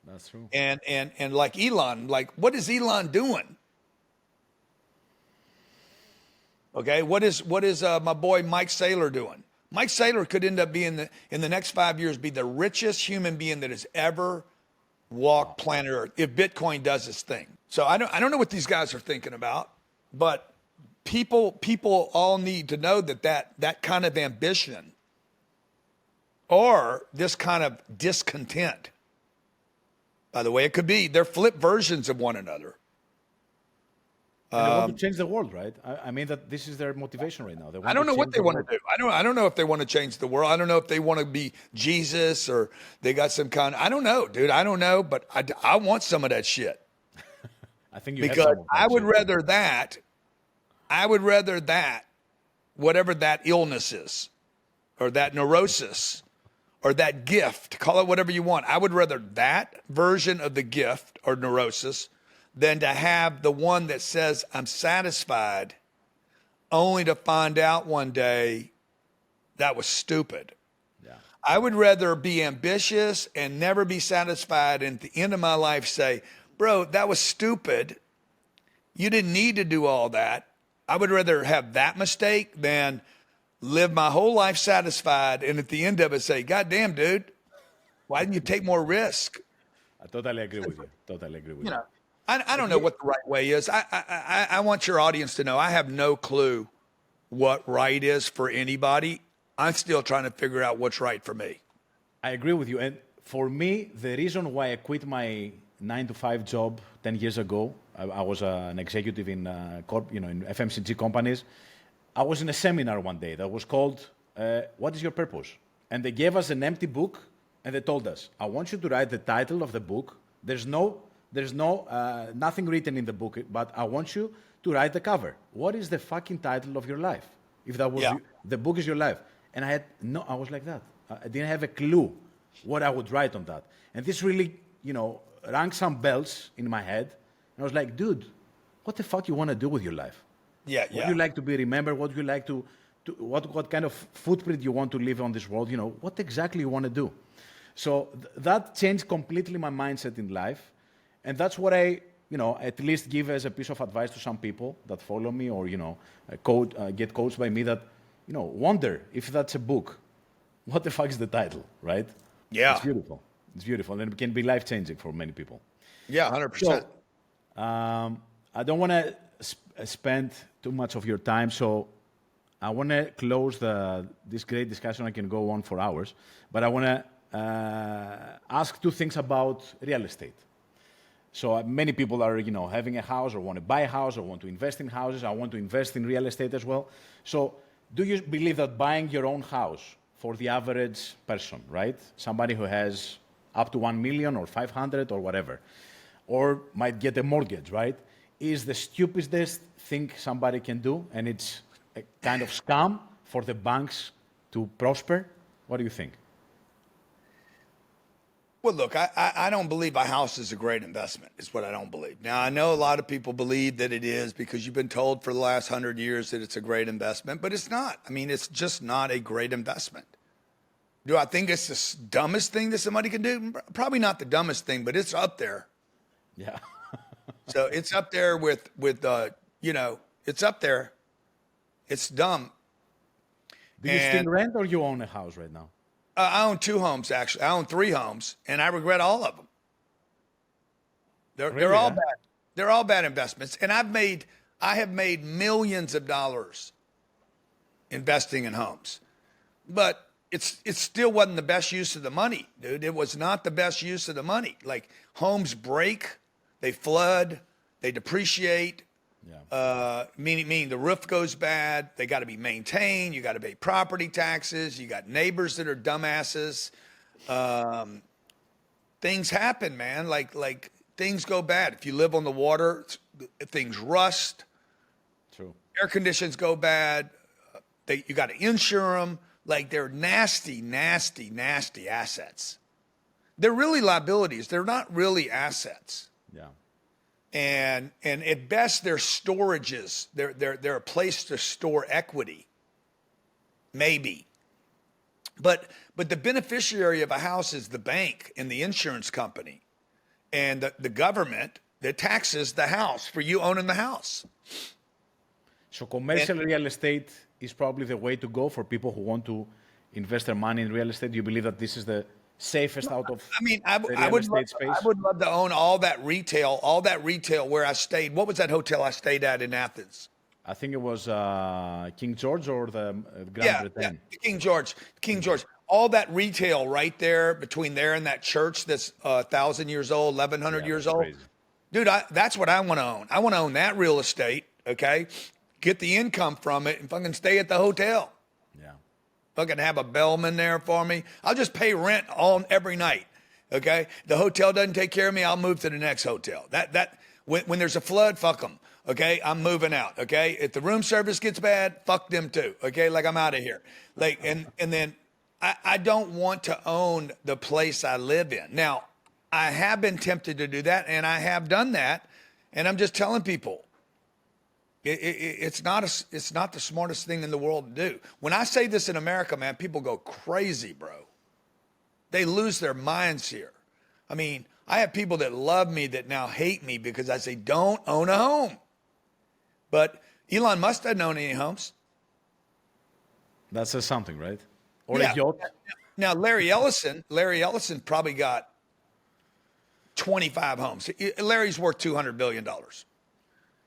That's true. And like Elon, like, what is Elon doing? Okay, what is my boy Mike Saylor doing? Mike Saylor could end up being in the next 5 years be the richest human being that has ever walked planet Earth if Bitcoin does its thing. So I don't know what these guys are thinking about, but people all need to know that kind of ambition or this kind of discontent. By the way, it could be they're flip versions of one another. And they want to change the world, right? I mean that this is their motivation right now. I don't know what they want to do. I don't know if they want to change the world. I don't know if they want to be Jesus or they got some kind. I don't know, dude. I don't know, but I want some of that shit. I think you because have some of that I would shit. rather that. I would rather that, whatever that illness is, or that neurosis, or that gift. Call it whatever you want. I would rather that version of the gift or neurosis than to have the one that says I'm satisfied only to find out one day that was stupid. Yeah. I would rather be ambitious and never be satisfied and at the end of my life say, bro, that was stupid. You didn't need to do all that. I would rather have that mistake than live my whole life satisfied and at the end of it say, God damn, dude, why didn't you take more risk? I totally agree with you. Totally agree with you. You know, I don't know what the right way is. I want your audience to know I have no clue what right is for anybody. I'm still trying to figure out what's right for me. I agree with you. And for me, the reason why I quit my 9-to-5 job 10 years ago, I was an executive in, in FMCG companies. I was in a seminar one day that was called, What is Your Purpose? And they gave us an empty book and they told us, I want you to write the title of the book. There's nothing written in the book, but I want you to write the cover. What is the fucking title of your life? If that was the book is your life. And I was like that. I didn't have a clue what I would write on that. And this really, rang some bells in my head. And I was like, dude, what the fuck you want to do with your life? Yeah. What do you like to be remembered? What do you like to what kind of footprint you want to leave on this world? What exactly you want to do? So that changed completely my mindset in life. And that's what I, at least give as a piece of advice to some people that follow me or, get coached by me that, wonder if that's a book. What the fuck is the title, right? Yeah. It's beautiful. It's beautiful. And it can be life-changing for many people. Yeah, 100%. So, I don't want to spend too much of your time, so I want to close this great discussion. I can go on for hours, but I want to ask 2 things about real estate. So many people are, having a house or want to buy a house or want to invest in houses. I want to invest in real estate as well. So do you believe that buying your own house for the average person, right? Somebody who has up to 1 million or 500 or whatever, or might get a mortgage, right? Is the stupidest thing somebody can do, and it's a kind of scam for the banks to prosper? What do you think? Well, look, I don't believe a house is a great investment, is what I don't believe. Now, I know a lot of people believe that it is because you've been told for the last 100 years that it's a great investment, but it's not. I mean, it's just not a great investment. Do I think it's the dumbest thing that somebody can do? Probably not the dumbest thing, but it's up there. Yeah. So it's up there with it's up there. It's dumb. Do you still rent or you own a house right now? I own 2 homes, actually. I own 3 homes, and I regret all of them. They're all bad. They're all bad investments. And I have made millions of dollars investing in homes. But it still wasn't the best use of the money, dude. It was not the best use of the money. Like, homes break, they flood, they depreciate. Yeah. Meaning the roof goes bad. They got to be maintained. You got to pay property taxes. You got neighbors that are dumbasses. Things happen, man. Like things go bad. If you live on the water, things rust. True. Air conditions go bad. You got to insure them. Like, they're nasty, nasty, nasty assets. They're really liabilities. They're not really assets. Yeah. And at best, they're storages. They're a place to store equity, maybe. But the beneficiary of a house is the bank and the insurance company, and the government that taxes the house for you owning the house. So commercial real estate is probably the way to go for people who want to invest their money in real estate. Do you believe that this is the safest out of I would love to own all that retail where I stayed. What was that hotel I stayed at in Athens? I think it was King George or the Grand Cardone. Yeah, King George. All that retail right there between there and that church that's 1,000 years old, 1,100 years old. Crazy. Dude, that's what I want to own. I want to own that real estate, okay? Get the income from it and fucking stay at the hotel. Yeah. Fucking have a bellman there for me. I'll just pay rent every night, okay? The hotel doesn't take care of me, I'll move to the next hotel. When there's a flood, fuck them, okay? I'm moving out, okay? If the room service gets bad, fuck them too, okay? Like, I'm out of here. Like, and then I don't want to own the place I live in. Now, I have been tempted to do that, and I have done that, and I'm just telling people, it's not the smartest thing in the world to do. When I say this in America, man, people go crazy, bro. They lose their minds here. I mean, I have people that love me that now hate me because I say, don't own a home. But Elon Musk doesn't own any homes. That says something, right? Or Yeah. a yacht. Now, Larry Ellison probably got 25 homes. Larry's worth $200 billion.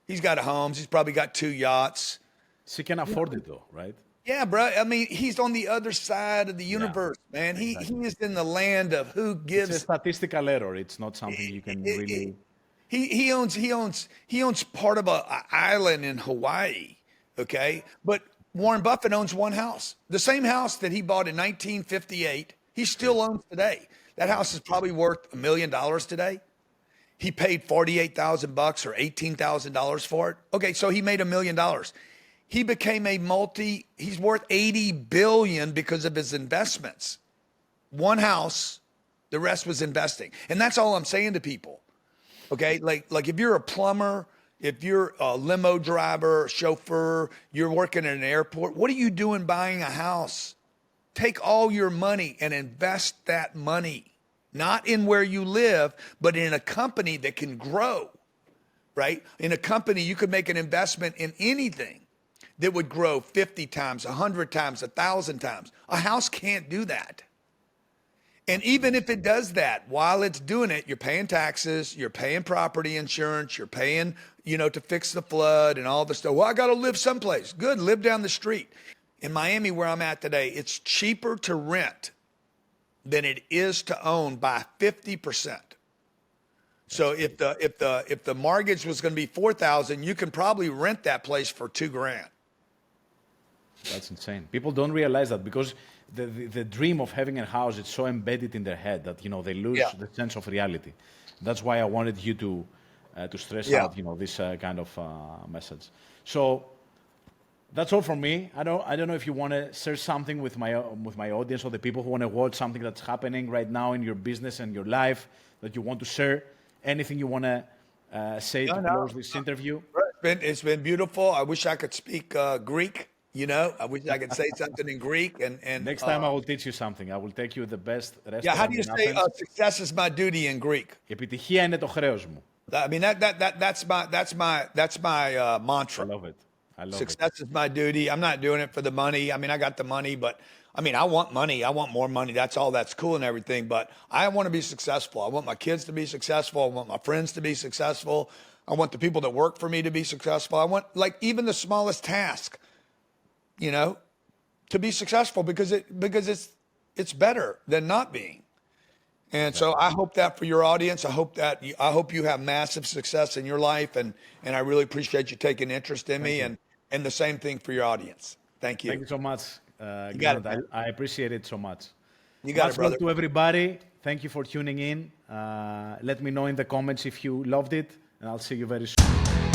He's got homes. He's probably got 2 yachts. She can afford it though, right? Yeah, bro. I mean, he's on the other side of the universe, man. Exactly. He is in the land of who gives. It's a statistical error. It's not something you can really. He owns part of an island in Hawaii. Okay, but Warren Buffett owns one house. The same house that he bought in 1958, he still owns today. That house is probably worth $1 million today. He paid $48,000 or $18,000 for it. Okay, so he made $1 million. He became he's worth $80 billion because of his investments. One house, the rest was investing. And that's all I'm saying to people. Okay, like if you're a plumber, if you're a limo driver, chauffeur, you're working at an airport, what are you doing buying a house? Take all your money and invest that money, not in where you live, but in a company that can grow, right? In a company, you could make an investment in anything that would grow 50 times, 100 times, 1,000 times. A house can't do that. And even if it does that, while it's doing it, you're paying taxes, you're paying property insurance, you're paying, to fix the flood and all the stuff. Well, I got to live someplace. Good, live down the street. In Miami, where I'm at today, it's cheaper to rent than it is to own by 50%. So if the mortgage was going to be $4,000, you can probably rent that place for $2,000. That's insane. People don't realize that because the dream of having a house is so embedded in their head that they lose the sense of reality. That's why I wanted you to stress out this kind of message. So that's all from me. I don't know if you want to share something with my audience or the people who want to watch something that's happening right now in your business and your life that you want to share. Anything you want to say to close this interview? It's been beautiful. I wish I could speak Greek. I wish I could say something in Greek. And next time I will teach you something. I will take you the best restaurant. Yeah, how do you say success is my duty in Greek? Επιτυχία είναι το χρέος μου. I mean that's my mantra. I love it. I love Success is my duty. I'm not doing it for the money. I mean, I got the money, but I mean, I want money. I want more money. That's all. That's cool and everything. But I want to be successful. I want my kids to be successful. I want my friends to be successful. I want the people that work for me to be successful. I want, like, even the smallest task, you know, to be successful because it's better than not being. And so I hope that for your audience, I hope you have massive success in your life, and I really appreciate you taking interest in me, and the same thing for your audience. Thank you. Thank you so much. You got Grant. it. I appreciate it so much. You got Much it, brother. love to everybody. Thank you for tuning in. Let me know in the comments if you loved it, and I'll see you very soon.